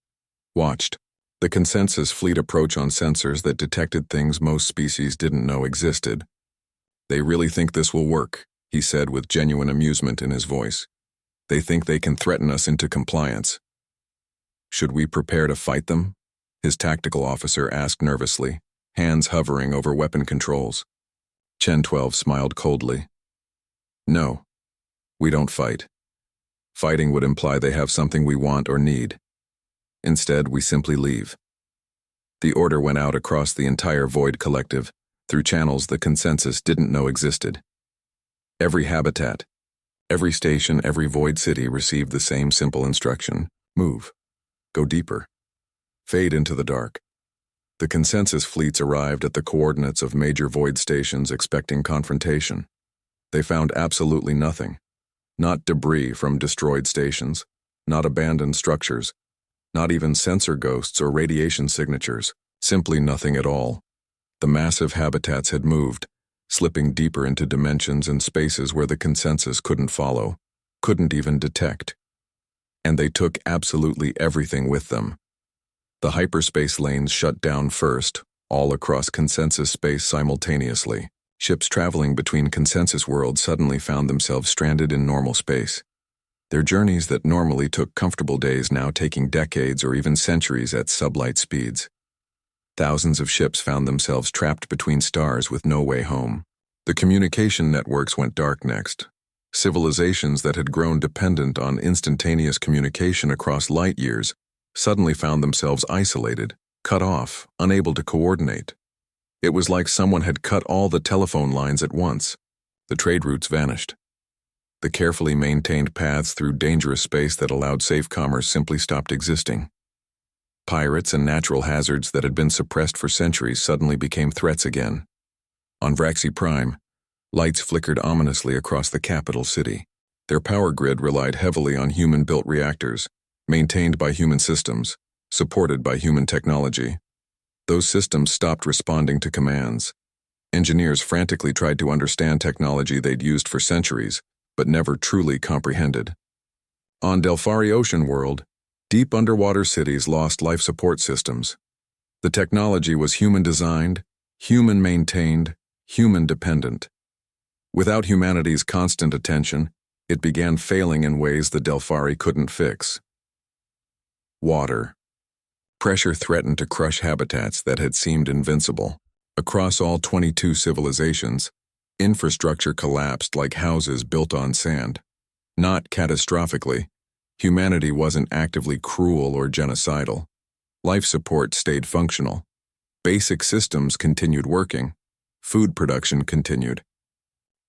watched the consensus fleet approach on sensors that detected things most species didn't know existed. "They really think this will work," he said with genuine amusement in his voice. "They think they can threaten us into compliance." "Should we prepare to fight them?" his tactical officer asked nervously, hands hovering over weapon controls. Chen 12 smiled coldly. "No, we don't fight. Fighting would imply they have something we want or need. Instead, we simply leave." The order went out across the entire Void Collective, through channels the consensus didn't know existed. Every habitat, every station, every void city received the same simple instruction: move, go deeper, fade into the dark. The consensus fleets arrived at the coordinates of major void stations expecting confrontation. They found absolutely nothing. Not debris from destroyed stations, not abandoned structures, not even sensor ghosts or radiation signatures, simply nothing at all. The massive habitats had moved, slipping deeper into dimensions and spaces where the consensus couldn't follow, couldn't even detect. And they took absolutely everything with them. The hyperspace lanes shut down first, all across consensus space simultaneously. Ships traveling between consensus worlds suddenly found themselves stranded in normal space. Their journeys that normally took comfortable days now taking decades or even centuries at sublight speeds. Thousands of ships found themselves trapped between stars with no way home. The communication networks went dark next. Civilizations that had grown dependent on instantaneous communication across light years suddenly found themselves isolated, cut off, unable to coordinate. It was like someone had cut all the telephone lines at once. The trade routes vanished. The carefully maintained paths through dangerous space that allowed safe commerce simply stopped existing. Pirates and natural hazards that had been suppressed for centuries suddenly became threats again. On Vraxi Prime, lights flickered ominously across the capital city. Their power grid relied heavily on human-built reactors, maintained by human systems, supported by human technology. Those systems stopped responding to commands. Engineers frantically tried to understand technology they'd used for centuries, but never truly comprehended. On Delphari Ocean World, deep underwater cities lost life support systems. The technology was human-designed, human-maintained, human-dependent. Without humanity's constant attention, it began failing in ways the Delphari couldn't fix. Water. Pressure threatened to crush habitats that had seemed invincible. Across all 22 civilizations, infrastructure collapsed like houses built on sand. Not catastrophically. Humanity wasn't actively cruel or genocidal. Life support stayed functional. Basic systems continued working. Food production continued.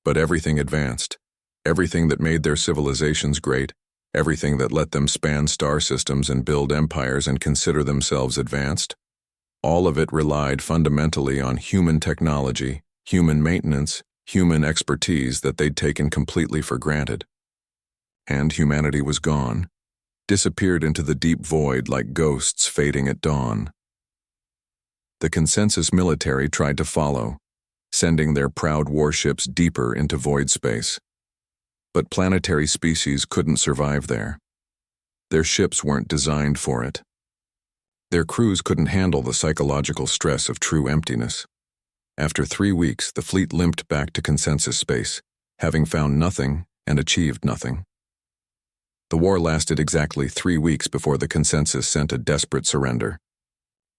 But everything advanced. Everything that made their civilizations great, everything that let them span star systems and build empires and consider themselves advanced, all of it relied fundamentally on human technology, human maintenance, human expertise that they'd taken completely for granted. And humanity was gone, disappeared into the deep void like ghosts fading at dawn. The consensus military tried to follow, sending their proud warships deeper into void space. But planetary species couldn't survive there. Their ships weren't designed for it. Their crews couldn't handle the psychological stress of true emptiness. After 3 weeks, the fleet limped back to consensus space, having found nothing and achieved nothing. The war lasted exactly 3 weeks before the consensus sent a desperate surrender.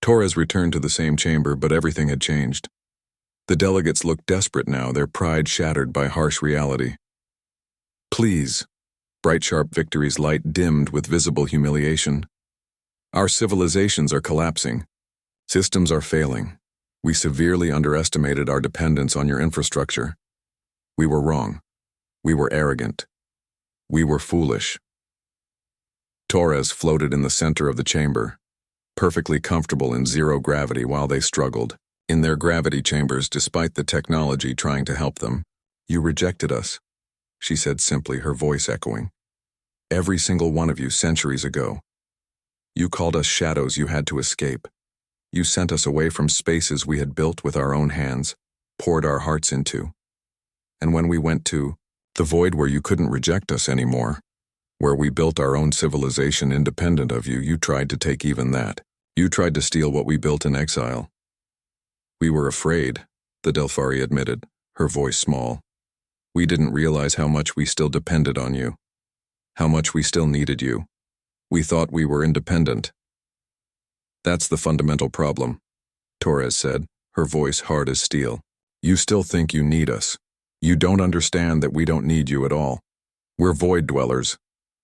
Torres returned to the same chamber, but everything had changed. The delegates looked desperate now, their pride shattered by harsh reality. Please, Bright Sharp Victory's light dimmed with visible humiliation. Our civilizations are collapsing. Systems are failing. We severely underestimated our dependence on your infrastructure. We were wrong. We were arrogant. We were foolish. Torres floated in the center of the chamber, perfectly comfortable in zero gravity while they struggled. In their gravity chambers, despite the technology trying to help them. You rejected us, she said simply, her voice echoing. Every single one of you centuries ago. You called us shadows you had to escape. You sent us away from spaces we had built with our own hands, poured our hearts into. And when we went to the void where you couldn't reject us anymore, where we built our own civilization independent of you, you tried to take even that. You tried to steal what we built in exile. We were afraid, the Delphari admitted, her voice small. We didn't realize how much we still depended on you. How much we still needed you. We thought we were independent. That's the fundamental problem, Torres said, her voice hard as steel. You still think you need us. You don't understand that we don't need you at all. We're void dwellers.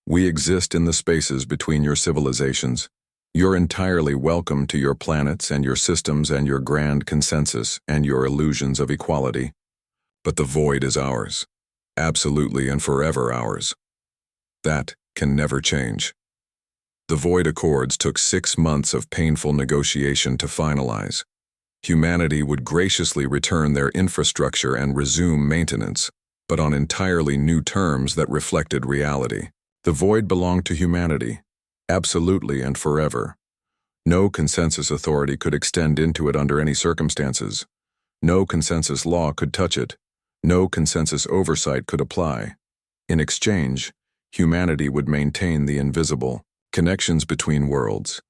We exist in the spaces between your civilizations. You're entirely welcome to your planets and your systems and your grand consensus and your illusions of equality. But the void is ours. Absolutely and forever ours. That can never change. The Void Accords took 6 months of painful negotiation to finalize. Humanity would graciously return their infrastructure and resume maintenance, but on entirely new terms that reflected reality. The void belonged to humanity, absolutely and forever. No consensus authority could extend into it under any circumstances. No consensus law could touch it. No consensus oversight could apply. In exchange, humanity would maintain the invisible connections between worlds,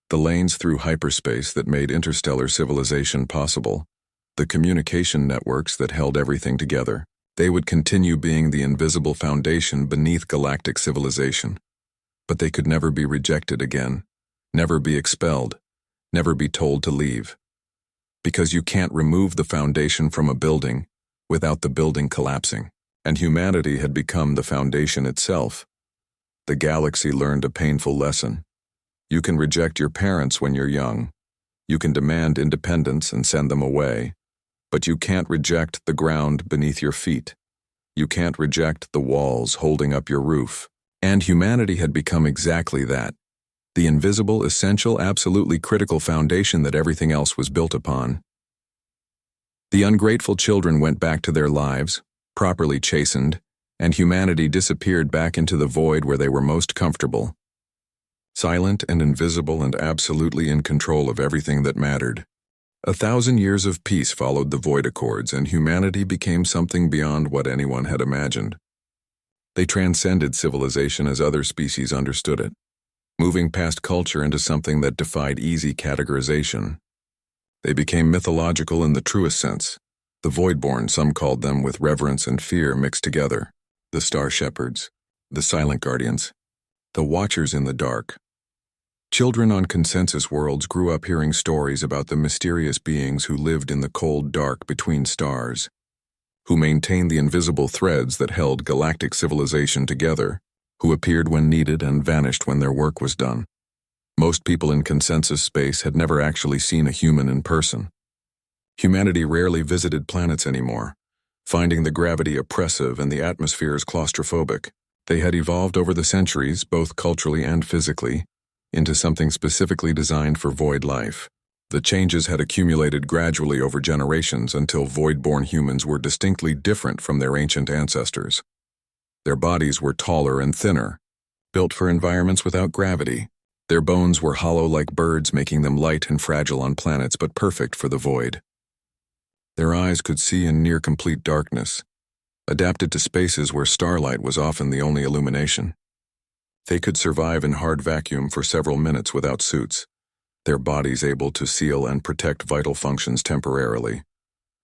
the lanes through hyperspace that made interstellar civilization possible, the communication networks that held everything together. They would continue being the invisible foundation beneath galactic civilization. But they could never be rejected again, never be expelled, never be told to leave. Because you can't remove the foundation from a building without the building collapsing. And humanity had become the foundation itself. The galaxy learned a painful lesson. You can reject your parents when you're young. You can demand independence and send them away. But you can't reject the ground beneath your feet. You can't reject the walls holding up your roof. And humanity had become exactly that. The invisible, essential, absolutely critical foundation that everything else was built upon. The ungrateful children went back to their lives, properly chastened, and humanity disappeared back into the void where they were most comfortable. Silent and invisible and absolutely in control of everything that mattered. 1,000 years of peace followed the Void Accords, and humanity became something beyond what anyone had imagined. They transcended civilization as other species understood it, moving past culture into something that defied easy categorization. They became mythological in the truest sense. The Voidborn, some called them, with reverence and fear mixed together. The Star Shepherds, the Silent Guardians, the Watchers in the Dark. Children on consensus worlds grew up hearing stories about the mysterious beings who lived in the cold dark between stars, who maintained the invisible threads that held galactic civilization together, who appeared when needed and vanished when their work was done. Most people in consensus space had never actually seen a human in person. Humanity rarely visited planets anymore, finding the gravity oppressive and the atmospheres claustrophobic. They had evolved over the centuries, both culturally and physically, into something specifically designed for void life. The changes had accumulated gradually over generations until void-born humans were distinctly different from their ancient ancestors. Their bodies were taller and thinner, built for environments without gravity. Their bones were hollow like birds, making them light and fragile on planets but perfect for the void. Their eyes could see in near-complete darkness, adapted to spaces where starlight was often the only illumination. They could survive in hard vacuum for several minutes without suits, their bodies able to seal and protect vital functions temporarily.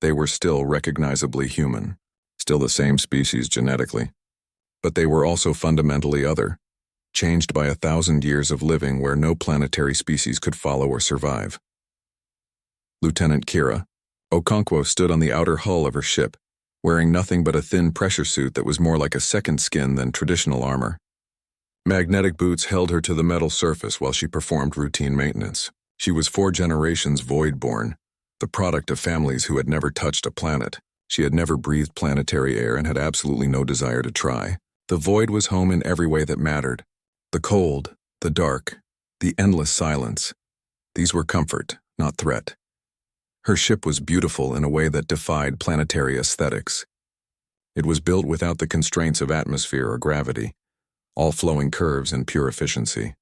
They were still recognizably human, still the same species genetically. But they were also fundamentally other, changed by 1,000 years of living where no planetary species could follow or survive. Lieutenant Kira Okonkwo stood on the outer hull of her ship, wearing nothing but a thin pressure suit that was more like a second skin than traditional armor. Magnetic boots held her to the metal surface while she performed routine maintenance. She was 4 generations void-born, the product of families who had never touched a planet. She had never breathed planetary air and had absolutely no desire to try. The void was home in every way that mattered. The cold, the dark, the endless silence. These were comfort, not threat. Her ship was beautiful in a way that defied planetary aesthetics. It was built without the constraints of atmosphere or gravity, all flowing curves and pure efficiency.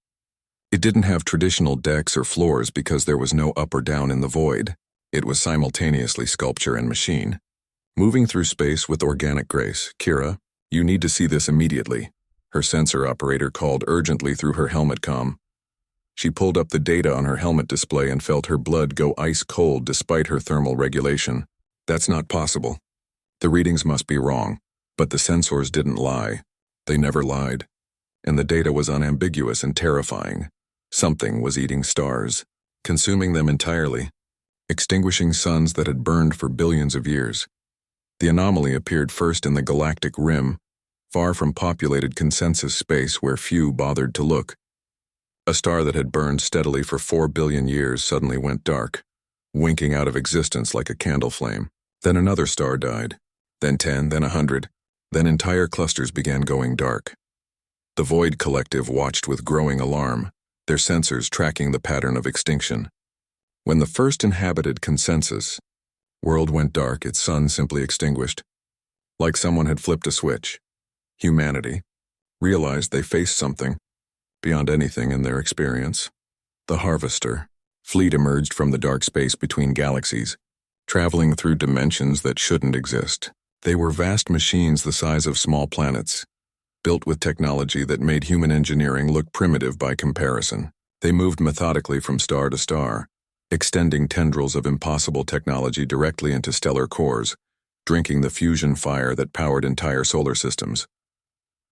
It didn't have traditional decks or floors because there was no up or down in the void. It was simultaneously sculpture and machine. Moving through space with organic grace. Kira, you need to see this immediately. Her sensor operator called urgently through her helmet comm. She pulled up the data on her helmet display and felt her blood go ice cold despite her thermal regulation. That's not possible. The readings must be wrong, but the sensors didn't lie. They never lied. And the data was unambiguous and terrifying. Something was eating stars, consuming them entirely, extinguishing suns that had burned for billions of years. The anomaly appeared first in the galactic rim, far from populated consensus space where few bothered to look. A star that had burned steadily for 4 billion years suddenly went dark, winking out of existence like a candle flame. Then another star died, then 10, then 100, then entire clusters began going dark. The Void Collective watched with growing alarm, their sensors tracking the pattern of extinction. When the first inhabited consensus world went dark, its sun simply extinguished. Like someone had flipped a switch. Humanity realized they faced something beyond anything in their experience. The Harvester fleet emerged from the dark space between galaxies, traveling through dimensions that shouldn't exist. They were vast machines the size of small planets, built with technology that made human engineering look primitive by comparison. They moved methodically from star to star, extending tendrils of impossible technology directly into stellar cores, drinking the fusion fire that powered entire solar systems.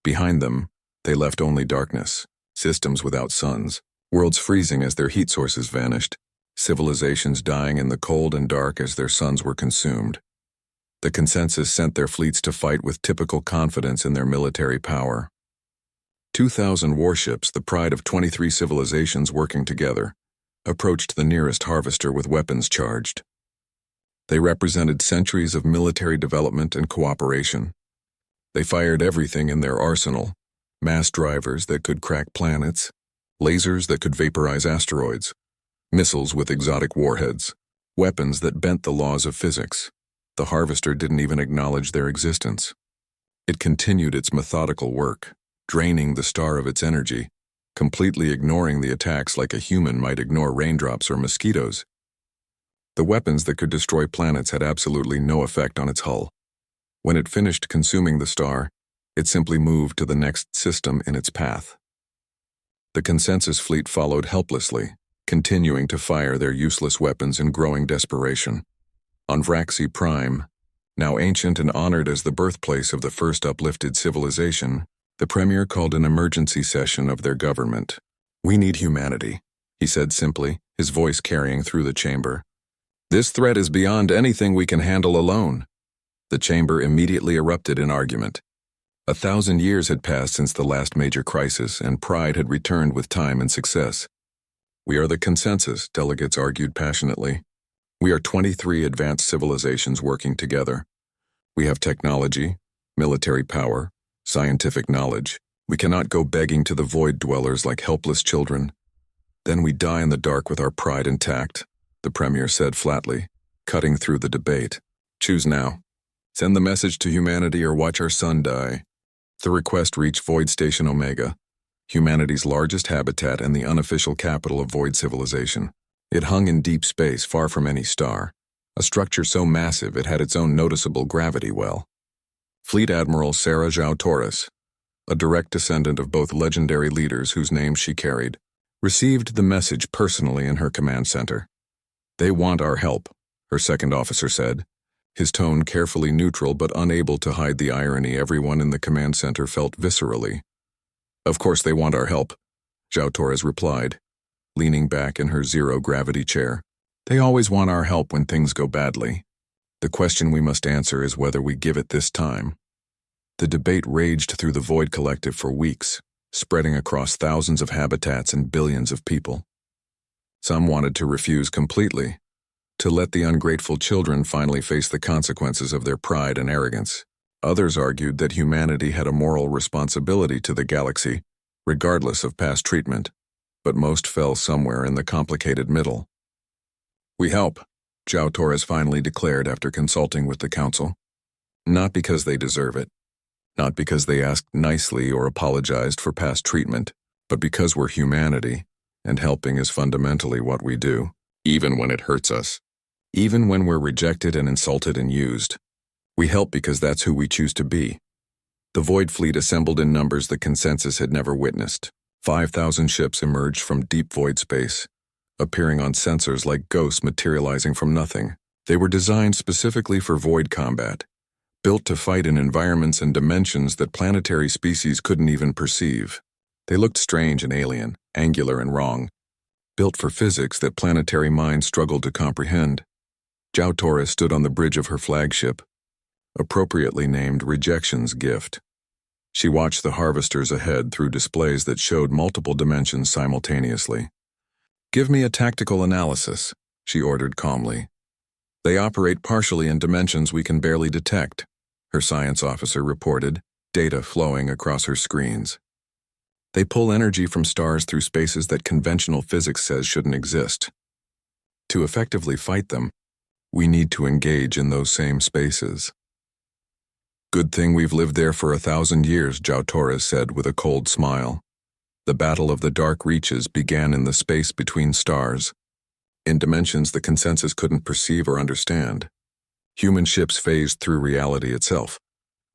Behind them, they left only darkness, systems without suns, worlds freezing as their heat sources vanished, civilizations dying in the cold and dark as their suns were consumed. The consensus sent their fleets to fight with typical confidence in their military power. 2,000 warships, the pride of 23 civilizations working together, approached the nearest harvester with weapons charged. They represented centuries of military development and cooperation. They fired everything in their arsenal: mass drivers that could crack planets, lasers that could vaporize asteroids, missiles with exotic warheads, weapons that bent the laws of physics. The harvester didn't even acknowledge their existence. It continued its methodical work, draining the star of its energy, completely ignoring the attacks like a human might ignore raindrops or mosquitoes. The weapons that could destroy planets had absolutely no effect on its hull. When it finished consuming the star, it simply moved to the next system in its path. The consensus fleet followed helplessly, continuing to fire their useless weapons in growing desperation. On Vraxi Prime, now ancient and honored as the birthplace of the first uplifted civilization, the Premier called an emergency session of their government. "We need humanity," he said simply, his voice carrying through the chamber. "This threat is beyond anything we can handle alone." The chamber immediately erupted in argument. 1,000 years had passed since the last major crisis, and pride had returned with time and success. "We are the consensus," delegates argued passionately. "We are 23 advanced civilizations working together. We have technology, military power, scientific knowledge. We cannot go begging to the void dwellers like helpless children. Then we die in the dark with our pride intact. the Premier said flatly, cutting through the debate. Choose now. Send the message to humanity or watch our sun die. The request reached Void Station Omega, humanity's largest habitat and the unofficial capital of Void civilization. It hung in deep space, far from any star, a structure so massive it had its own noticeable gravity well. Fleet Admiral Sarah Zhao Torres, a direct descendant of both legendary leaders whose names she carried, received the message personally in her command center. They want our help, her second officer said, his tone carefully neutral but unable to hide the irony everyone in the command center felt viscerally. Of course they want our help, Zhao Torres replied, leaning back in her zero-gravity chair. They always want our help when things go badly. The question we must answer is whether we give it this time. The debate raged through the Void Collective for weeks, spreading across thousands of habitats and billions of people. Some wanted to refuse completely, to let the ungrateful children finally face the consequences of their pride and arrogance. Others argued that humanity had a moral responsibility to the galaxy, regardless of past treatment, but most fell somewhere in the complicated middle. We help, Zhao Torres finally declared after consulting with the Council. Not because they deserve it, not because they asked nicely or apologized for past treatment, but because we're humanity, and helping is fundamentally what we do, even when it hurts us. Even when we're rejected and insulted and used. We help because that's who we choose to be. The Void Fleet assembled in numbers the consensus had never witnessed. 5,000 ships emerged from deep void space, appearing on sensors like ghosts materializing from nothing. They were designed specifically for void combat, built to fight in environments and dimensions that planetary species couldn't even perceive. They looked strange and alien, angular and wrong, built for physics that planetary minds struggled to comprehend. Zhao Torres stood on the bridge of her flagship, appropriately named Rejection's Gift. She watched the harvesters ahead through displays that showed multiple dimensions simultaneously. Give me a tactical analysis, she ordered calmly. They operate partially in dimensions we can barely detect, her science officer reported, data flowing across her screens. They pull energy from stars through spaces that conventional physics says shouldn't exist. To effectively fight them, we need to engage in those same spaces. Good thing we've lived there for 1,000 years, Zhao Torres said with a cold smile. The battle of the dark reaches began in the space between stars, in dimensions the consensus couldn't perceive or understand. Human ships phased through reality itself,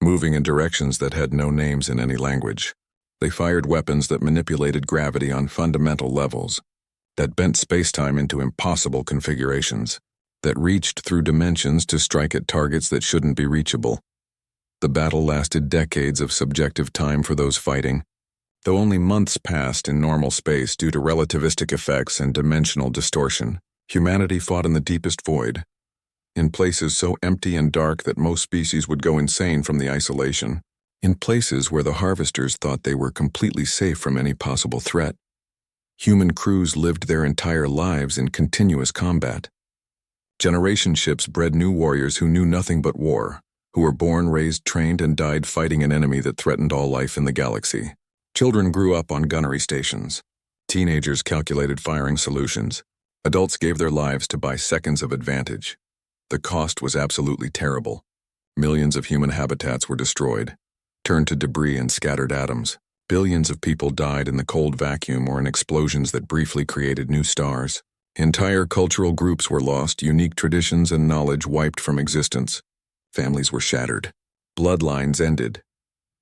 moving in directions that had no names in any language. They fired weapons that manipulated gravity on fundamental levels, that bent spacetime into impossible configurations, that reached through dimensions to strike at targets that shouldn't be reachable. The battle lasted decades of subjective time for those fighting, though only months passed in normal space due to relativistic effects and dimensional distortion. Humanity fought in the deepest void, in places so empty and dark that most species would go insane from the isolation, in places where the harvesters thought they were completely safe from any possible threat. Human crews lived their entire lives in continuous combat. Generation ships bred new warriors who knew nothing but war, who were born, raised, trained, and died fighting an enemy that threatened all life in the galaxy. Children grew up on gunnery stations. Teenagers calculated firing solutions. Adults gave their lives to buy seconds of advantage. The cost was absolutely terrible. Millions of human habitats were destroyed, turned to debris and scattered atoms. Billions of people died in the cold vacuum or in explosions that briefly created new stars. Entire cultural groups were lost, unique traditions and knowledge wiped from existence. Families were shattered. Bloodlines ended.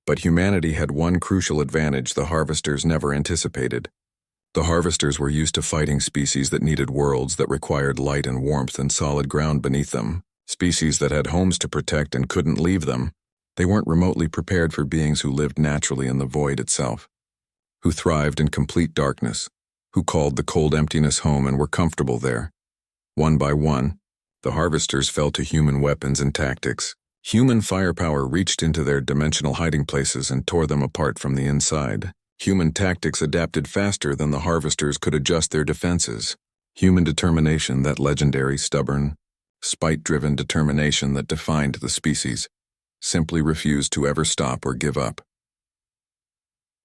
But humanity had one crucial advantage the harvesters never anticipated. The harvesters were used to fighting species that needed worlds that required light and warmth and solid ground beneath them, species that had homes to protect and couldn't leave them. They weren't remotely prepared for beings who lived naturally in the void itself, who thrived in complete darkness, who called the cold emptiness home and were comfortable there. One by one, the harvesters fell to human weapons and tactics. Human firepower reached into their dimensional hiding places and tore them apart from the inside. Human tactics adapted faster than the harvesters could adjust their defenses. Human determination, that legendary, stubborn, spite-driven determination that defined the species, simply refused to ever stop or give up.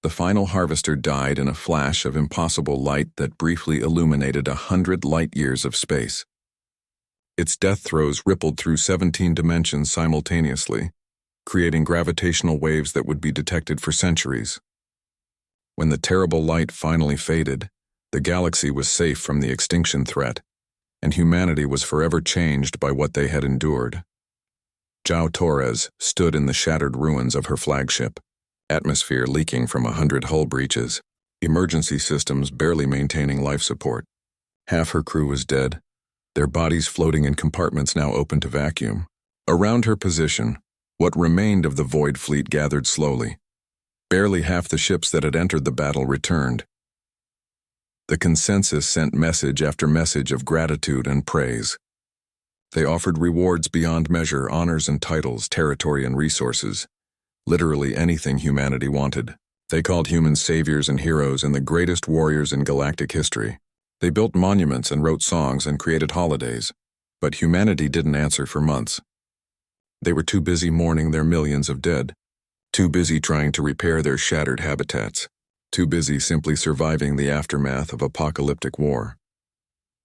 The final harvester died in a flash of impossible light that briefly illuminated 100 light-years of space. Its death throes rippled through 17 dimensions simultaneously, creating gravitational waves that would be detected for centuries. When the terrible light finally faded, the galaxy was safe from the extinction threat, and humanity was forever changed by what they had endured. João Torres stood in the shattered ruins of her flagship, atmosphere leaking from 100 hull breaches, emergency systems barely maintaining life support. Half her crew was dead, their bodies floating in compartments now open to vacuum. Around her position, what remained of the Void Fleet gathered slowly. Barely half the ships that had entered the battle returned. The consensus sent message after message of gratitude and praise. They offered rewards beyond measure, honors and titles, territory and resources. Literally anything humanity wanted. They called humans saviors and heroes and the greatest warriors in galactic history. They built monuments and wrote songs and created holidays. But humanity didn't answer for months. They were too busy mourning their millions of dead. Too busy trying to repair their shattered habitats. Too busy simply surviving the aftermath of apocalyptic war.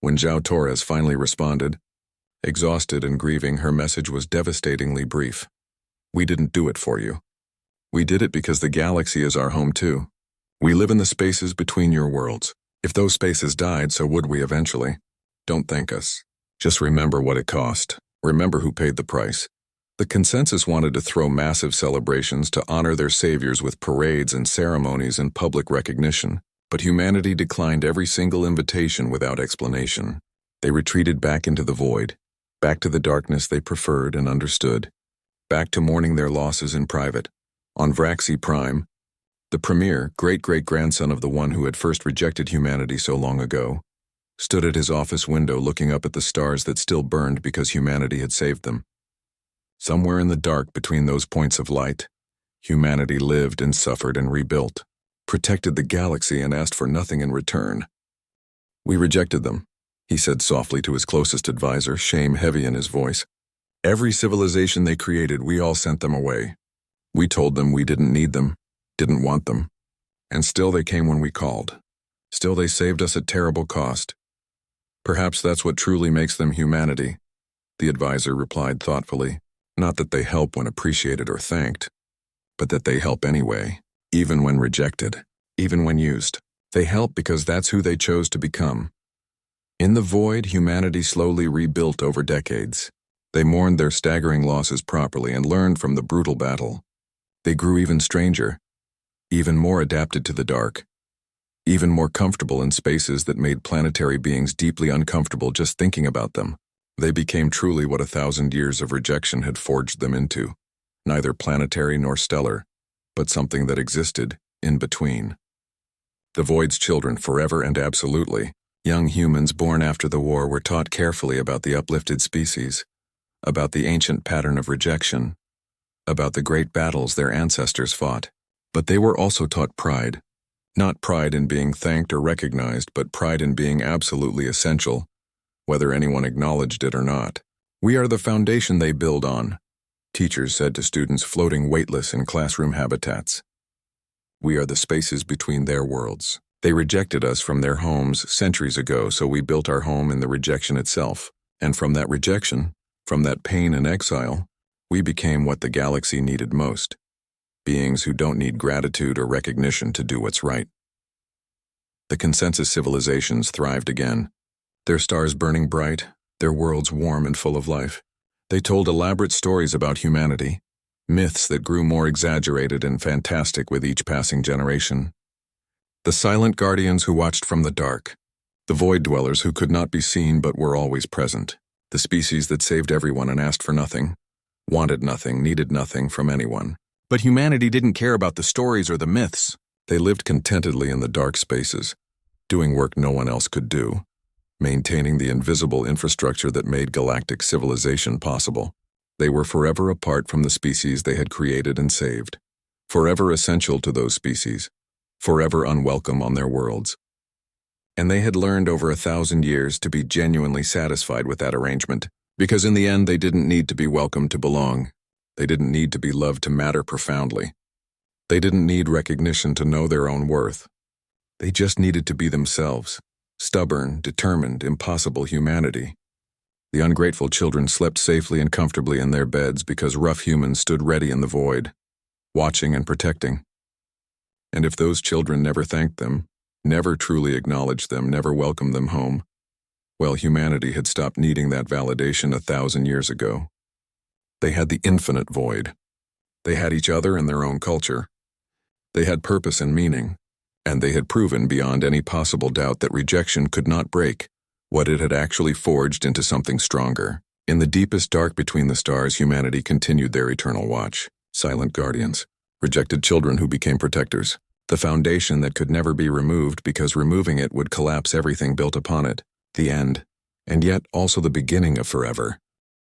When João Torres finally responded, exhausted and grieving, her message was devastatingly brief. We didn't do it for you. We did it because the galaxy is our home too. We live in the spaces between your worlds. If those spaces died, so would we eventually. Don't thank us. Just remember what it cost. Remember who paid the price. The consensus wanted to throw massive celebrations to honor their saviors with parades and ceremonies and public recognition, but humanity declined every single invitation without explanation. They retreated back into the void, back to the darkness they preferred and understood, back to mourning their losses in private. On Vraxi Prime, the premier, great-great-grandson of the one who had first rejected humanity so long ago, stood at his office window looking up at the stars that still burned because humanity had saved them. Somewhere in the dark between those points of light, humanity lived and suffered and rebuilt, protected the galaxy and asked for nothing in return. We rejected them, he said softly to his closest advisor, shame heavy in his voice. Every civilization they created, we all sent them away. We told them we didn't need them, didn't want them. And still they came when we called. Still they saved us at terrible cost. Perhaps that's what truly makes them humanity, the advisor replied thoughtfully. Not that they help when appreciated or thanked, but that they help anyway, even when rejected, even when used. They help because that's who they chose to become. In the void, humanity slowly rebuilt over decades. They mourned their staggering losses properly and learned from the brutal battle. They grew even stranger, even more adapted to the dark, even more comfortable in spaces that made planetary beings deeply uncomfortable just thinking about them. They became truly what 1,000 years of rejection had forged them into, neither planetary nor stellar, but something that existed in between. The Void's children forever and absolutely, young humans born after the war were taught carefully about the uplifted species, about the ancient pattern of rejection, about the great battles their ancestors fought. But they were also taught pride, not pride in being thanked or recognized, but pride in being absolutely essential, whether anyone acknowledged it or not. We are the foundation they build on, teachers said to students floating weightless in classroom habitats. We are the spaces between their worlds. They rejected us from their homes centuries ago, so we built our home in the rejection itself. And from that rejection, from that pain and exile, we became what the galaxy needed most. Beings who don't need gratitude or recognition to do what's right. The consensus civilizations thrived again. Their stars burning bright, their worlds warm and full of life. They told elaborate stories about humanity, myths that grew more exaggerated and fantastic with each passing generation. The silent guardians who watched from the dark, the void dwellers who could not be seen but were always present, the species that saved everyone and asked for nothing, wanted nothing, needed nothing from anyone. But humanity didn't care about the stories or the myths. They lived contentedly in the dark spaces, doing work no one else could do, maintaining the invisible infrastructure that made galactic civilization possible. They were forever apart from the species they had created and saved, forever essential to those species, forever unwelcome on their worlds. And they had learned over 1,000 years to be genuinely satisfied with that arrangement, because in the end they didn't need to be welcome to belong. They didn't need to be loved to matter profoundly. They didn't need recognition to know their own worth. They just needed to be themselves, stubborn, determined, impossible humanity. The ungrateful children slept safely and comfortably in their beds because rough humans stood ready in the void, watching and protecting. And if those children never thanked them, never truly acknowledged them, never welcomed them home, well, humanity had stopped needing that validation 1,000 years ago. They had the infinite void. They had each other and their own culture. They had purpose and meaning, and they had proven beyond any possible doubt that rejection could not break what it had actually forged into something stronger. In the deepest dark between the stars, humanity continued their eternal watch, silent guardians, rejected children who became protectors, the foundation that could never be removed because removing it would collapse everything built upon it, the end, and yet also the beginning of forever.